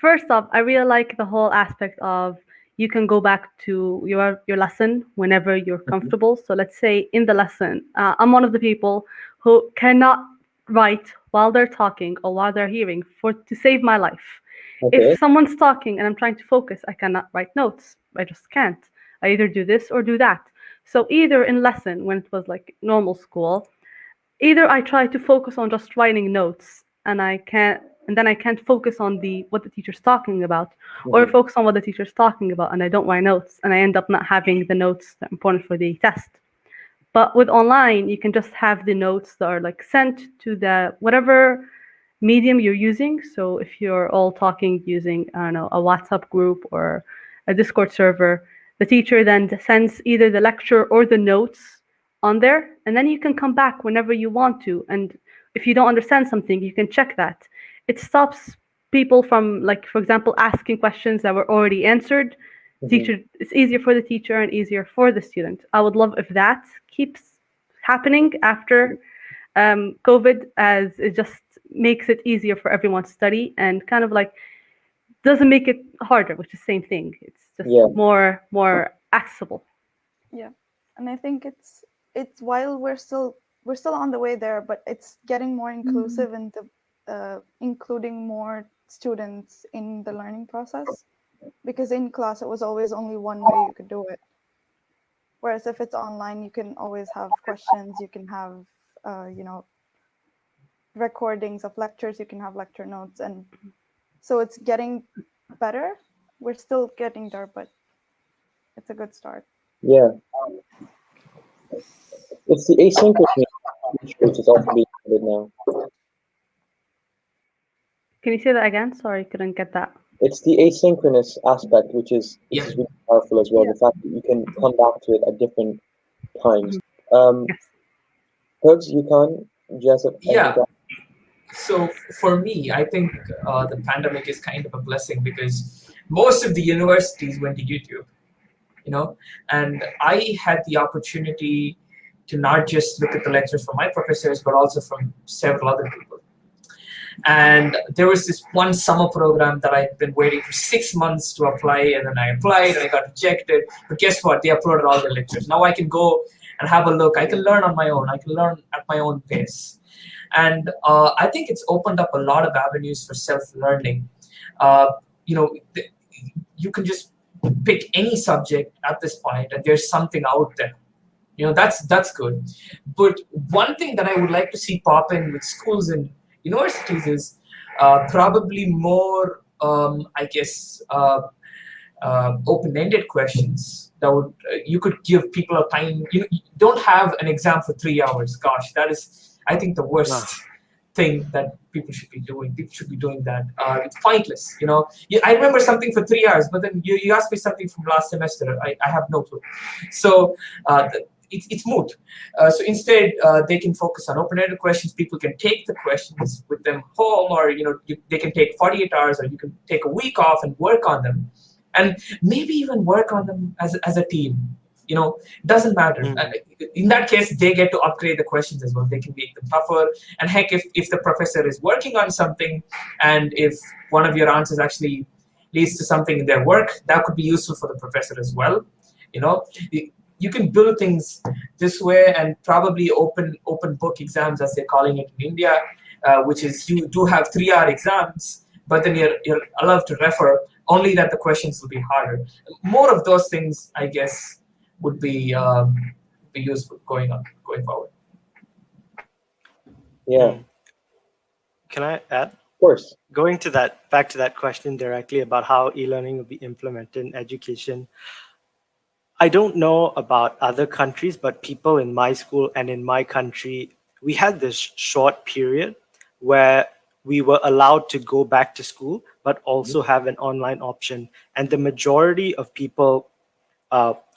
first off, I really like the whole aspect of you can go back to your lesson whenever you're comfortable. So let's say in the lesson, I'm one of the people who cannot write while they're talking or while they're hearing to save my life. If someone's talking and I'm trying to focus, I cannot write notes. I just can't. I either do this or do that. So either in lesson, when it was like normal school, either I try to focus on just writing notes and then I can't focus on what the teacher's talking about, or focus on what the teacher's talking about and I don't write notes, and I end up not having the notes that are important for the test. But with online, you can just have the notes that are like sent to the whatever medium you're using. So if you're all talking using, I don't know, a WhatsApp group or a Discord server, the teacher then sends either the lecture or the notes on there, and then you can come back whenever you want to. And if you don't understand something, you can check that. It stops people from, like, for example, asking questions that were already answered. Teacher, it's easier for the teacher and easier for the student. I would love if that keeps happening after COVID, as it just makes it easier for everyone to study and kind of like doesn't make it harder, which is the same thing. It's just more accessible. Yeah, and I think it's while we're still on the way there, but it's getting more inclusive into including more students in the learning process, because in class it was always only one way you could do it. Whereas if it's online, you can always have questions, you can have recordings of lectures, you can have lecture notes, and so it's getting better. We're still getting there, but it's a good start. Yeah. It's the asynchronous which is also being added now. Can you say that again? Sorry, couldn't get that. It's the asynchronous aspect which is really powerful as well. Yeah. The fact that you can come back to it at different times. Yes. Hugs, you can. Jessup, Yeah. So for me, I think the pandemic is kind of a blessing because most of the universities went to YouTube, and I had the opportunity to not just look at the lectures from my professors, but also from several other people. And there was this one summer program that I'd been waiting for 6 months to apply, and then I applied and I got rejected. But guess what? They uploaded all the lectures. Now I can go and have a look. I can learn on my own. I can learn at my own pace. And I think it's opened up a lot of avenues for self-learning. You can just pick any subject at this point, and there's something out there. That's good. But one thing that I would like to see pop in with schools and universities is probably more, open-ended questions that would you could give people a time. You don't have an exam for 3 hours. Gosh, that is, I think, the worst thing that people should be doing. People should be doing that. It's pointless. I remember something for 3 hours, but then you asked me something from last semester. I have no clue. So it's moot. So instead, they can focus on open-ended questions. People can take the questions with them home, or they can take 48 hours, or you can take a week off and work on them, and maybe even work on them as a team. Doesn't matter. In that case, they get to upgrade the questions as well. They can make them tougher. And heck, if the professor is working on something, and if one of your answers actually leads to something in their work, that could be useful for the professor as well. You can build things this way, and probably open book exams, as they're calling it in India, which is you do have 3-hour exams, but then you're allowed to refer, only that the questions will be harder. More of those things, I guess, would be useful going forward. Yeah. Can I add? Of course. Going back to that question directly about how e-learning will be implemented in education. I don't know about other countries, but people in my school and in my country, we had this short period where we were allowed to go back to school, but also have an online option. And the majority of people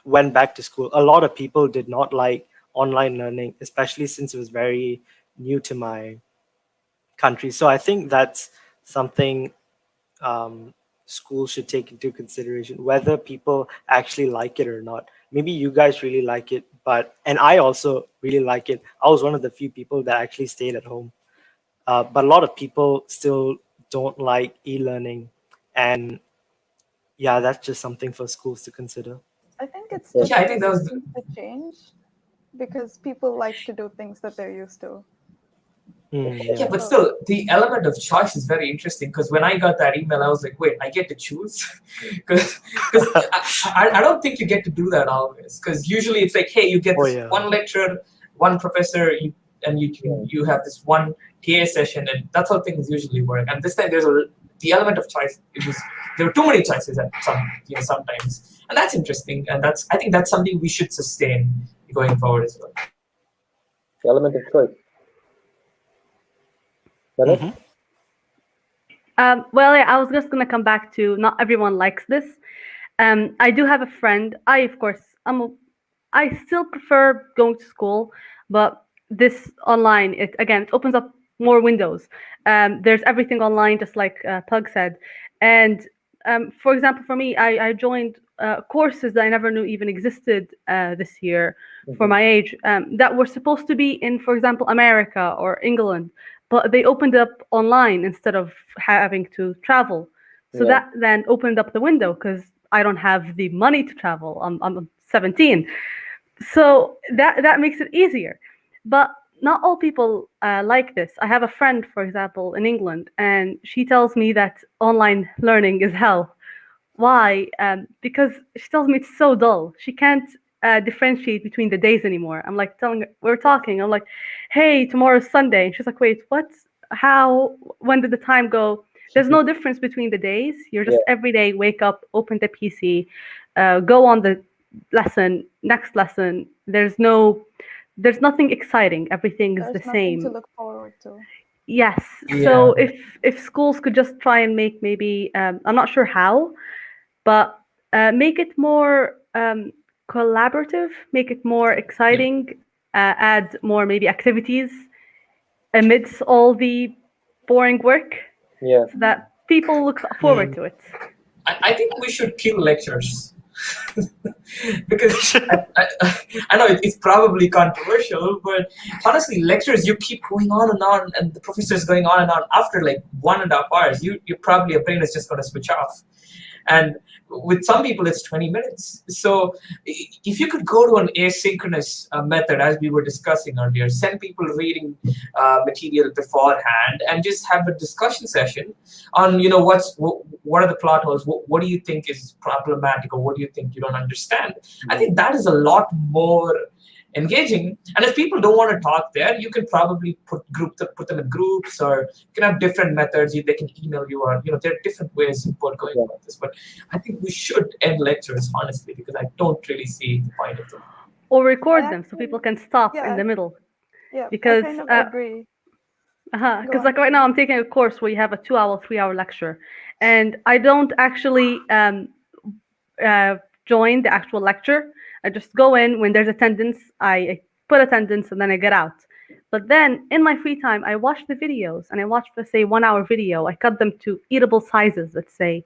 went back to school. A lot of people did not like online learning, especially since it was very new to my country. So I think that's something schools should take into consideration, whether people actually like it or not. Maybe you guys really like it, and I also really like it. I was one of the few people that actually stayed at home. But a lot of people still don't like e-learning. And yeah, that's just something for schools to consider. I think it's I think that was to change, because people like to do things that they're used to. Yeah, but still, the element of choice is very interesting, because when I got that email, I was like, wait, I get to choose? Because I don't think you get to do that always. Because usually it's like, hey, you get this one lecture, one professor, and you have this one TA session, and that's how things usually work. And this time, there's the element of choice. There were too many choices at sometimes, and that's interesting. And I think that's something we should sustain going forward as well. The element of choice. Well, yeah, I was just gonna come back to not everyone likes this. I do have a friend. I still prefer going to school, but this online, it opens up more windows. There's everything online, just like Pug said. And for example, for me, I joined courses that I never knew even existed this year for my age, that were supposed to be in, for example, America or England, but they opened up online instead of having to travel. So that then opened up the window because I don't have the money to travel. I'm 17. So that makes it easier. But not all people like this. I have a friend, for example, in England, and she tells me that online learning is hell. Why? Because she tells me it's so dull. She can't differentiate between the days anymore. I'm like telling her, we're talking. I'm like, hey, tomorrow's Sunday. And she's like, wait, what? How? When did the time go? There's no difference between the days. You're just every day wake up, open the PC, go on the lesson, next lesson. There's nothing exciting. Everything is the same. To look forward to. Yes. So if schools could just try and make maybe I'm not sure how, but make it more collaborative, make it more exciting, add more maybe activities amidst all the boring work, so that people look forward to it. I think we should kill lectures. Because I know it's probably controversial, but honestly, lectures, you keep going on, and the professor's going on and on. After like 1.5 hours, you probably, your brain is just going to switch off. And with some people, it's 20 minutes. So if you could go to an asynchronous method, as we were discussing earlier, send people reading material beforehand and just have a discussion session on, what are the plot holes? What do you think is problematic, or what do you think you don't understand? I think that is a lot more engaging. And if people don't want to talk there, you can probably put them in groups, or you can have different methods. They can email you, or there are different ways of going about this. But I think we should end lectures, honestly, because I don't really see the point of them. Or record them so people can stop in the middle. Yeah, because I kind of agree. Because like right now I'm taking a course where you have a 2-hour, 3-hour lecture, and I don't actually join the actual lecture. I just go in when there's attendance, I put attendance, and then I get out. But then in my free time, I watch the videos, and I watch, let's say, 1-hour video. I cut them to eatable sizes, let's say.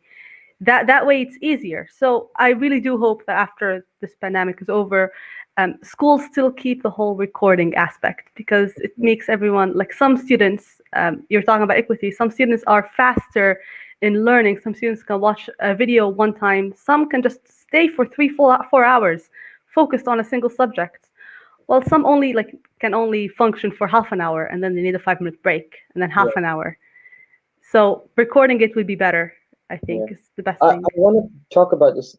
That way it's easier. So I really do hope that after this pandemic is over, schools still keep the whole recording aspect, because it makes everyone, like some students, you're talking about equity, some students are faster in learning. Some students can watch a video one time. Some can just stay for 3-4 hours focused on a single subject. Well, some can only function for half an hour, and then they need a 5-minute break, and then half an hour. So recording it would be better, I think, is the best thing. I want to talk about this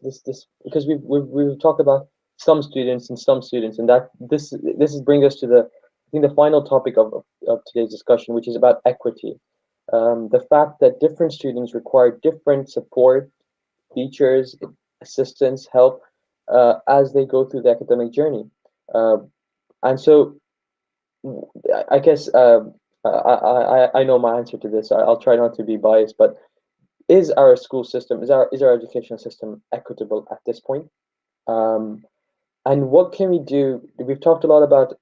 because we've talked about some students, and that this brings us to the final topic of today's discussion, which is about equity. The fact that different students require different support, features, assistance, help as they go through the academic journey. And so I guess I know my answer to this. I'll try not to be biased, but is our school system, is our educational system equitable at this point? And what can we do? We've talked a lot about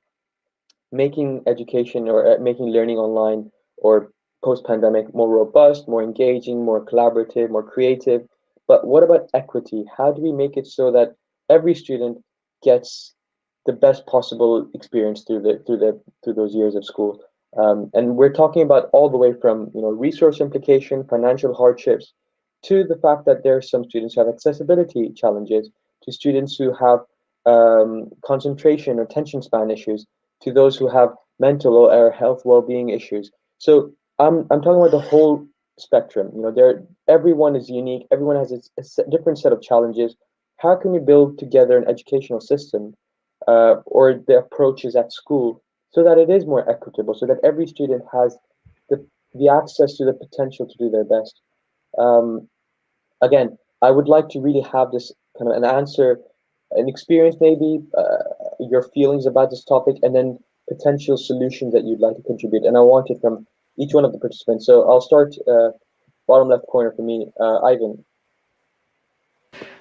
making education or making learning online or post-pandemic more robust, more engaging, more collaborative, more creative. But what about equity? How do we make it so that every student gets the best possible experience through those years of school? And we're talking about all the way from resource implication, financial hardships, to the fact that there are some students who have accessibility challenges, to students who have concentration or attention span issues, to those who have mental or health well-being issues. So I'm talking about the whole spectrum. Everyone is unique. Everyone has a different set of challenges. How can we build together an educational system or the approaches at school so that it is more equitable, so that every student has the access to the potential to do their best? Again, I would like to really have this kind of an answer, an experience, maybe your feelings about this topic, and then potential solutions that you'd like to contribute. And I want it from each one of the participants. So I'll start bottom left corner for me, Ivan.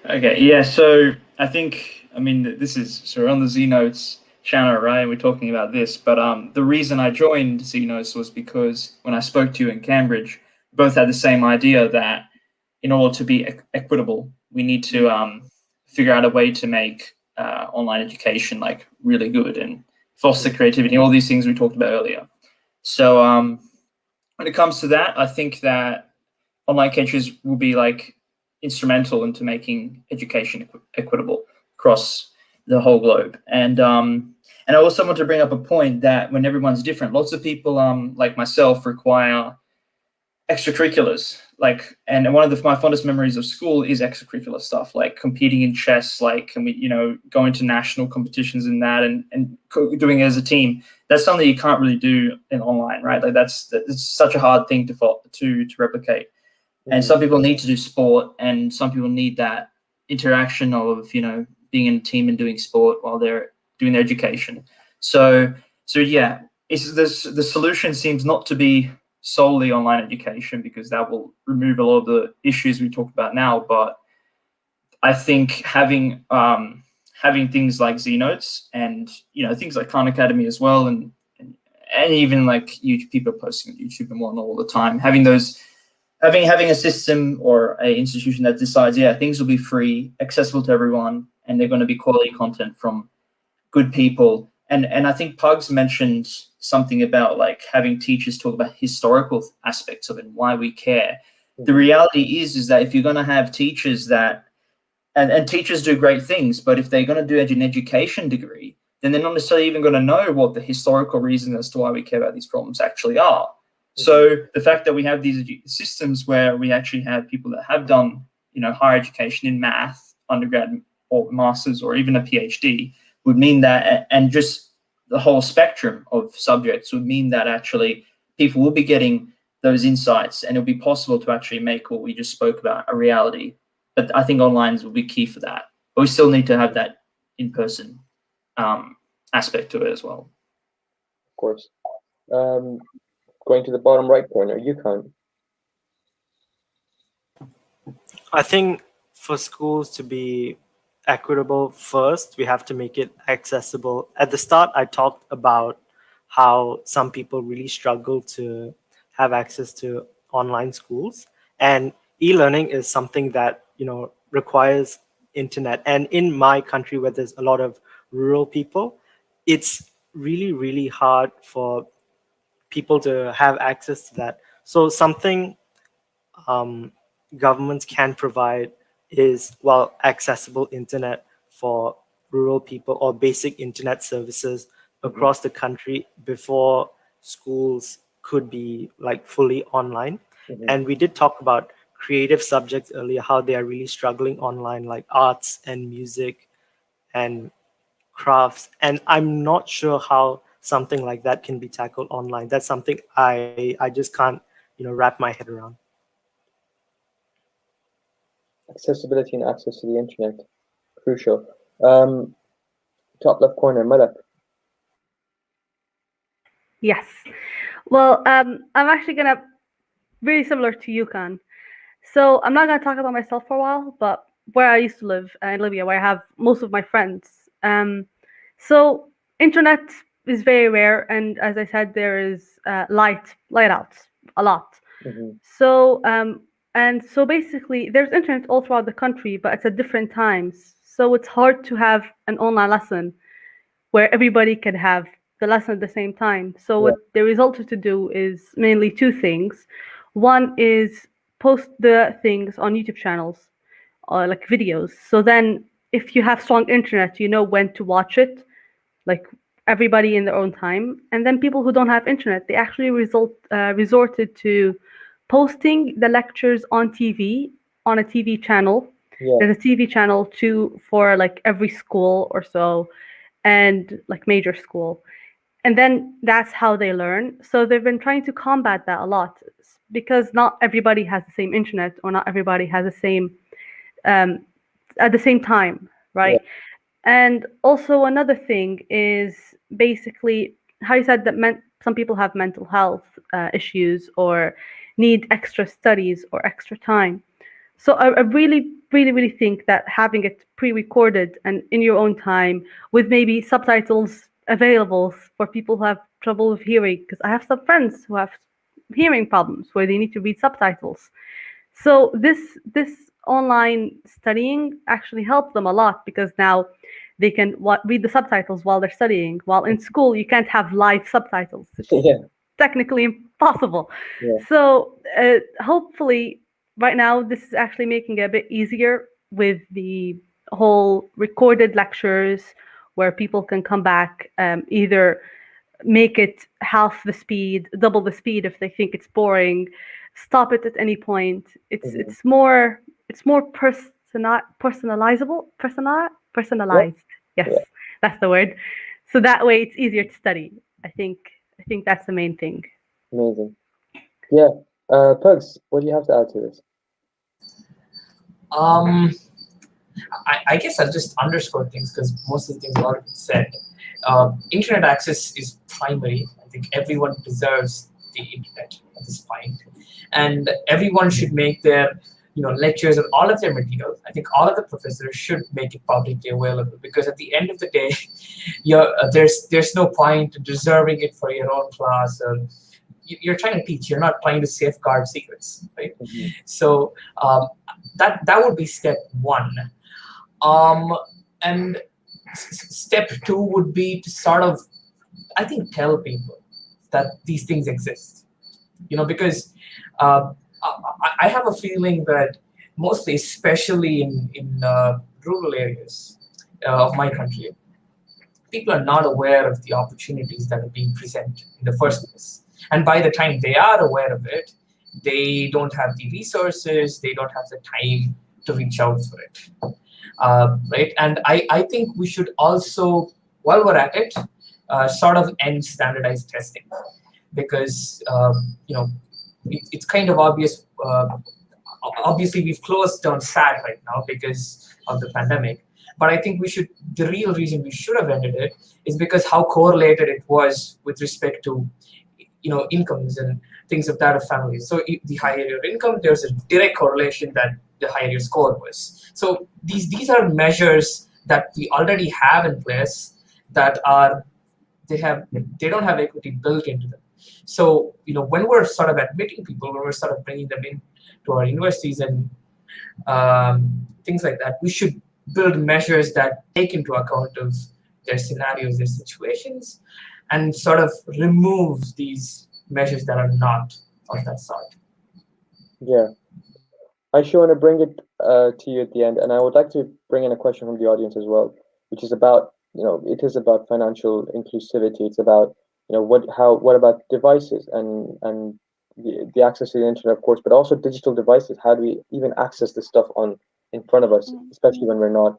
Okay, yeah, so I think, so we're on the ZNotes channel, right? We're talking about this, but the reason I joined ZNotes was because when I spoke to you in Cambridge, we both had the same idea that in order to be equitable, we need to figure out a way to make online education like really good and foster creativity, all these things we talked about earlier. So when it comes to that, I think that online coaches will be like instrumental into making education equitable across the whole globe. And I also want to bring up a point that when everyone's different, lots of people like myself require extracurriculars, like, and one of my fondest memories of school is extracurricular stuff, like competing in chess, like, and we, going to national competitions in that, and doing it as a team. That's something you can't really do in online, right? Like it's such a hard thing to replicate. And some people need to do sport, and some people need that interaction of being in a team and doing sport while they're doing their education. So yeah, the solution seems not to be solely online education, because that will remove a lot of the issues we talked about now. But I think having things like ZNotes and things like Khan Academy as well, and even like people posting on YouTube and whatnot all the time, having a system or a institution that decides, things will be free, accessible to everyone, and they're going to be quality content from good people. And I think Pugs mentioned something about like having teachers talk about historical aspects of it and why we care. The reality is that if you're going to have teachers that, and teachers do great things, but if they're going to do an education degree, then they're not necessarily even going to know what the historical reasons as to why we care about these problems actually are. So the fact that we have these systems where we actually have people that have done, higher education in math, undergrad or masters, or even a PhD, would mean that, and just the whole spectrum of subjects would mean that actually people will be getting those insights, and it'll be possible to actually make what we just spoke about a reality. But I think online will be key for that. But we still need to have that in-person aspect to it as well. Of course. Going to the bottom right corner, Yukon. I think for schools to be equitable, first, we have to make it accessible. At the start, I talked about how some people really struggle to have access to online schools. And e-learning is something that, requires internet. And in my country, where there's a lot of rural people, it's really, really hard for people to have access to that. So something governments can provide is, accessible internet for rural people, or basic internet services across the country before schools could be like fully online. And we did talk about creative subjects earlier, how they are really struggling online, like arts and music and crafts. And I'm not sure how something like that can be tackled online. That's something I just can't, wrap my head around. Accessibility and access to the internet, crucial. Top left corner, Malak. Yes. Well, I'm actually gonna really similar to Yukon. So I'm not gonna talk about myself for a while, but where I used to live in Libya, where I have most of my friends. So internet is very rare, and as I said, there is light outs a lot. So and so basically, there's internet all throughout the country, but it's at different times. So it's hard to have an online lesson where everybody can have the lesson at the same time. So what they resulted to do is mainly two things. One is post the things on YouTube channels, or like videos. So then if you have strong internet, you know when to watch it, like everybody in their own time. And then people who don't have internet, they actually resorted to posting the lectures on TV, on a TV channel. There's a TV channel for like every school or so, and like major school. And then that's how they learn. So they've been trying to combat that a lot, because not everybody has the same internet, or not everybody has the same at the same time, right? And also another thing is basically how you said that some people have mental health issues, or need extra studies or extra time. So I really, really, really think that having it pre-recorded and in your own time, with maybe subtitles available for people who have trouble with hearing, because I have some friends who have hearing problems where they need to read subtitles. So this online studying actually helped them a lot because now they can read the subtitles while they're studying. While in school, you can't have live subtitles. It's Yeah. technically impossible. Yeah. So hopefully, right now, this is actually making it a bit easier with the whole recorded lectures where people can come back, either make it half the speed, double the speed if they think it's boring, stop it at any point. It's Mhm. it's more personalized. Yes, Yeah. that's the word. So that way it's easier to study. I think that's the main thing. Amazing. Yeah. Pugs, what do you have to add to this? I guess I'll just underscore things because most of the things have already been said. Internet access is primary. I think everyone deserves the internet at this point, and everyone should make their lectures and all of their materials. I think all of the professors should make it publicly available because at the end of the day, there's no point in reserving it for your own class. You're trying to teach. You're not trying to safeguard secrets, right? Mhm. So that would be step one. And step two would be to sort of, I think, tell people that these things exist. Because I have a feeling that mostly, especially in rural areas of my country, people are not aware of the opportunities that are being presented in the first place. And by the time they are aware of it, they don't have the resources, they don't have the time to reach out for it. Right? And I think we should also, while we're at it, sort of end standardized testing because it's kind of obvious. Obviously, we've closed down SAT right now because of the pandemic. But I think the real reason we should have ended it is because how correlated it was with respect to incomes and things of that of families. So the higher your income, there's a direct correlation that the higher your score was. So these are measures that we already have in place that they don't have equity built into them. So when we're sort of admitting people, when we're sort of bringing them in to our universities and things like that, we should build measures that take into account of their scenarios, their situations, and sort of remove these measures that are not of that sort. Yeah. I sure want to bring it to you at the end, and I would like to bring in a question from the audience as well, which is about, it is about financial inclusivity. It's about, what about devices and the access to the internet, of course, but also digital devices. How do we even access this stuff in front of us, especially when we're not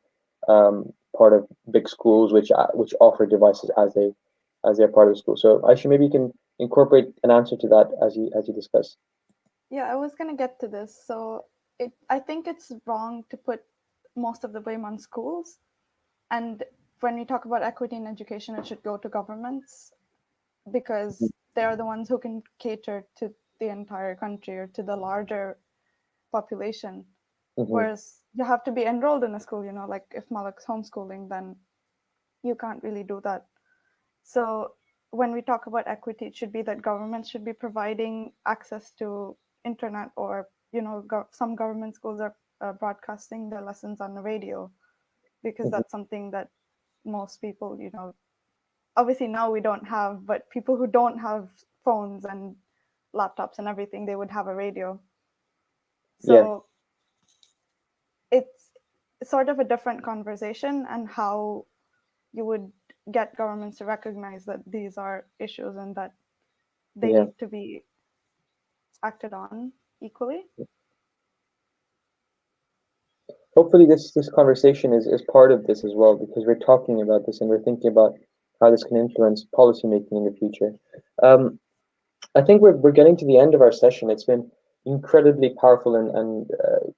part of big schools which offer devices as they're part of the school. So Aisha, maybe you can incorporate an answer to that as you discuss. Yeah, I was gonna get to this. So I think it's wrong to put most of the blame on schools. And when we talk about equity in education, it should go to governments because they're the ones who can cater to the entire country or to the larger population. Mm-hmm. Whereas you have to be enrolled in a school, like if Malak's homeschooling, then you can't really do that. So when we talk about equity, it should be that governments should be providing access to internet, or some government schools are broadcasting their lessons on the radio because that's something that most people, obviously now we don't have, but people who don't have phones and laptops and everything, they would have a radio. So it's sort of a different conversation and how you would get governments to recognize that these are issues and that they need to be acted on equally. Hopefully this conversation is part of this as well, because we're talking about this and we're thinking about how this can influence policymaking in the future. I think we're getting to the end of our session. It's been incredibly powerful and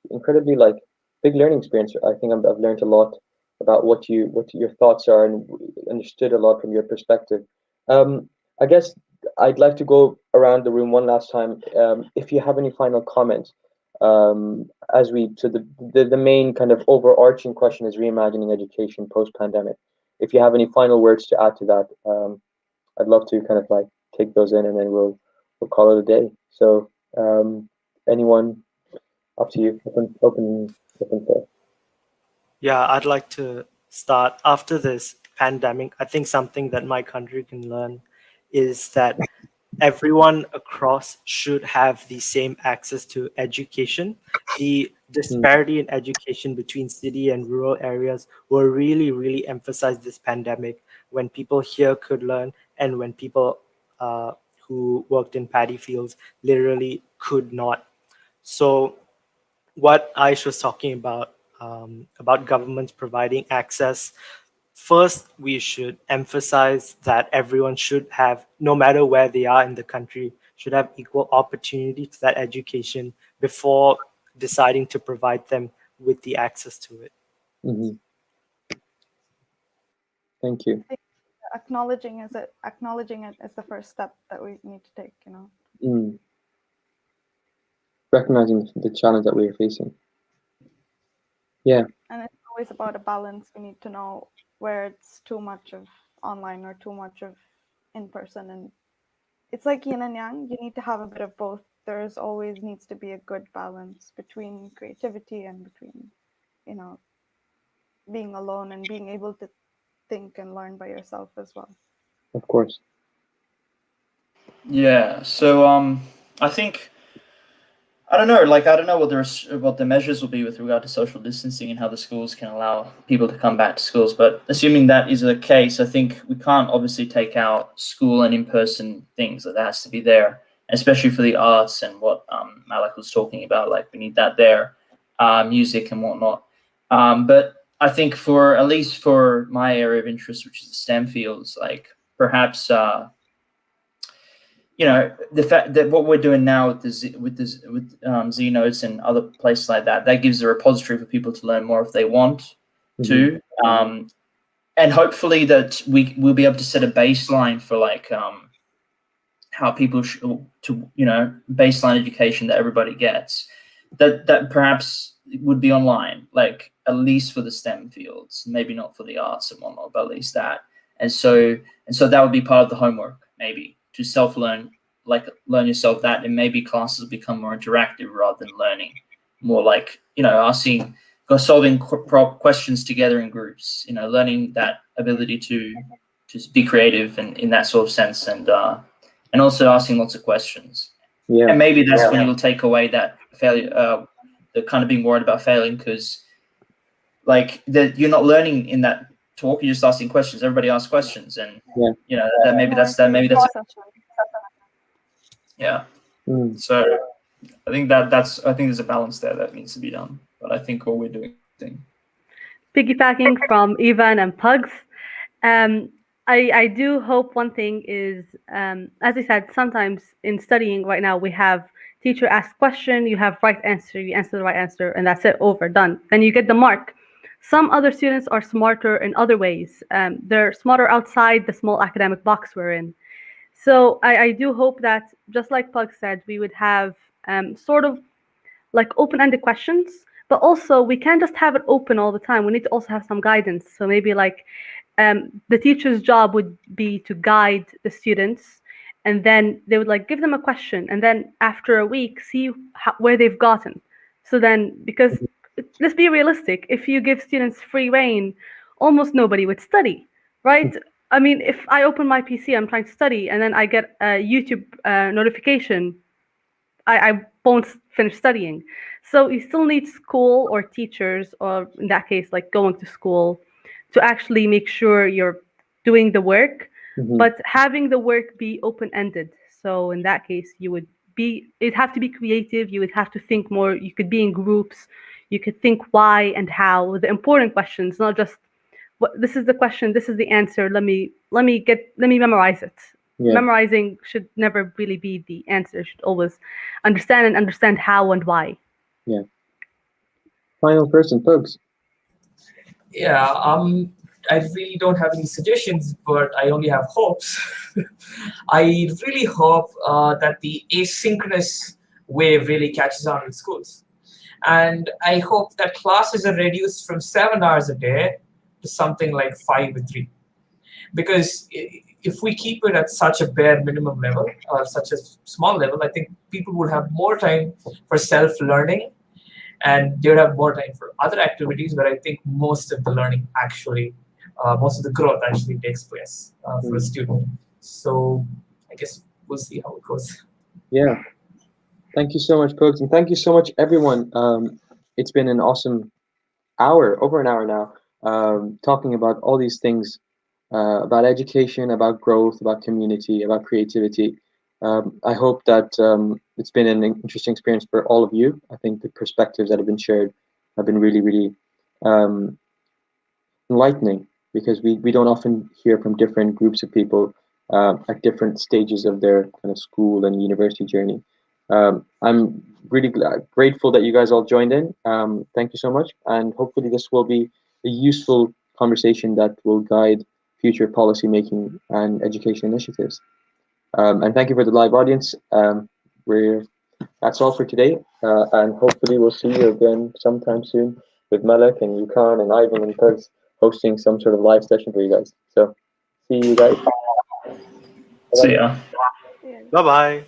incredibly like big learning experience. I think I've learned a lot about what your thoughts are and understood a lot from your perspective. I guess I'd like to go around the room one last time. If you have any final comments, as we to the main kind of overarching question is reimagining education post pandemic. If you have any final words to add to that, I'd love to kind of like take those in, and then we'll call it a day. So anyone up to you. Open floor. Yeah, I'd like to start. After this pandemic, I think something that my country can learn is that everyone across should have the same access to education. The disparity in education between city and rural areas will really, really emphasize this pandemic, when people here could learn and when people who worked in paddy fields literally could not. So what Aish was talking about governments providing access. First, we should emphasize that everyone should have, no matter where they are in the country, should have equal opportunity to that education before deciding to provide them with the access to it. Mm-hmm. Thank you. Acknowledging it is the first step that we need to take, you know. Recognizing the challenge that we are facing. Yeah. And it's always about a balance. We need to know where it's too much of online or too much of in person. And it's like yin and yang. You need to have a bit of both. There's always needs to be a good balance between creativity and between, you know, being alone and being able to think and learn by yourself as well. Of course. Yeah. So I think, I don't know what the measures will be with regard to social distancing and how the schools can allow people to come back to schools. But assuming that is the case, I think we can't obviously take out school and in-person things. That has to be there, especially for the arts and what Malak was talking about. Like, we need that there, music and whatnot. But I think at least for my area of interest, which is the STEM fields, like perhaps the fact that what we're doing now with ZNotes and other places like that gives a repository for people to learn more if they want to, and hopefully that we'll be able to set a baseline for like how people baseline education that everybody gets, that perhaps would be online, like at least for the STEM fields, maybe not for the arts and whatnot, but at least that. And so that would be part of the homework, maybe, to self-learn, like learn yourself that, and maybe classes become more interactive rather than learning more like, solving questions together in groups, learning that ability to be creative and in that sort of sense, and also asking lots of questions. Yeah. And maybe that's when you'll take away that failure, the kind of being worried about failing, because like you're not learning in that talk, you're just asking questions. Everybody asks questions, and maybe that's yeah. So I think there's a balance there that needs to be done. But I think what we're doing. Piggybacking from Ivan and Pugs, I do hope one thing is, as I said, sometimes in studying right now, we have teacher ask question, you have right answer, you answer the right answer, and that's it, over, done. Then you get the mark. Some other students are smarter in other ways. They're smarter outside the small academic box we're in. So I do hope that, just like Pug said, we would have sort of like open-ended questions, but also we can't just have it open all the time. We need to also have some guidance. So maybe like the teacher's job would be to guide the students, and then they would like give them a question, and then after a week see where they've gotten. So then, because let's be realistic, if you give students free reign, almost nobody would study, right? I mean, if I open my PC, I'm trying to study, and then I get a YouTube notification, I won't finish studying. So you still need school or teachers, or in that case, like going to school, to actually make sure you're doing the work, but having the work be open-ended. So in that case, it'd have to be creative. You would have to think more. You could be in groups. You could think why and how, the important questions, not just this is the question, this is the answer. Let me memorize it. Yeah. Memorizing should never really be the answer. Should always understand how and why. Yeah. Final person, Pugs. Yeah. I really don't have any suggestions, but I only have hopes. I really hope that the asynchronous wave really catches on in schools. And I hope that classes are reduced from 7 hours a day to something like 5 or 3. Because if we keep it at such a bare minimum level, or such a small level, I think people would have more time for self-learning and they would have more time for other activities where I think most of the learning actually, most of the growth actually takes place for a student. So I guess we'll see how it goes. Yeah. Thank you so much, Pugs, and thank you so much, everyone. It's been an awesome hour, over an hour now, talking about all these things, about education, about growth, about community, about creativity. I hope that it's been an interesting experience for all of you. I think the perspectives that have been shared have been really, really enlightening, because we don't often hear from different groups of people at different stages of their kind of school and university journey. I'm really grateful that you guys all joined in. Thank you so much, and hopefully this will be a useful conversation that will guide future policy making and education initiatives. And thank you for the live audience. That's all for today, and hopefully we'll see you again sometime soon with Malak and Yukon and Ivan and Pugs hosting some sort of live session for you guys. So see you guys. See ya. Bye-bye.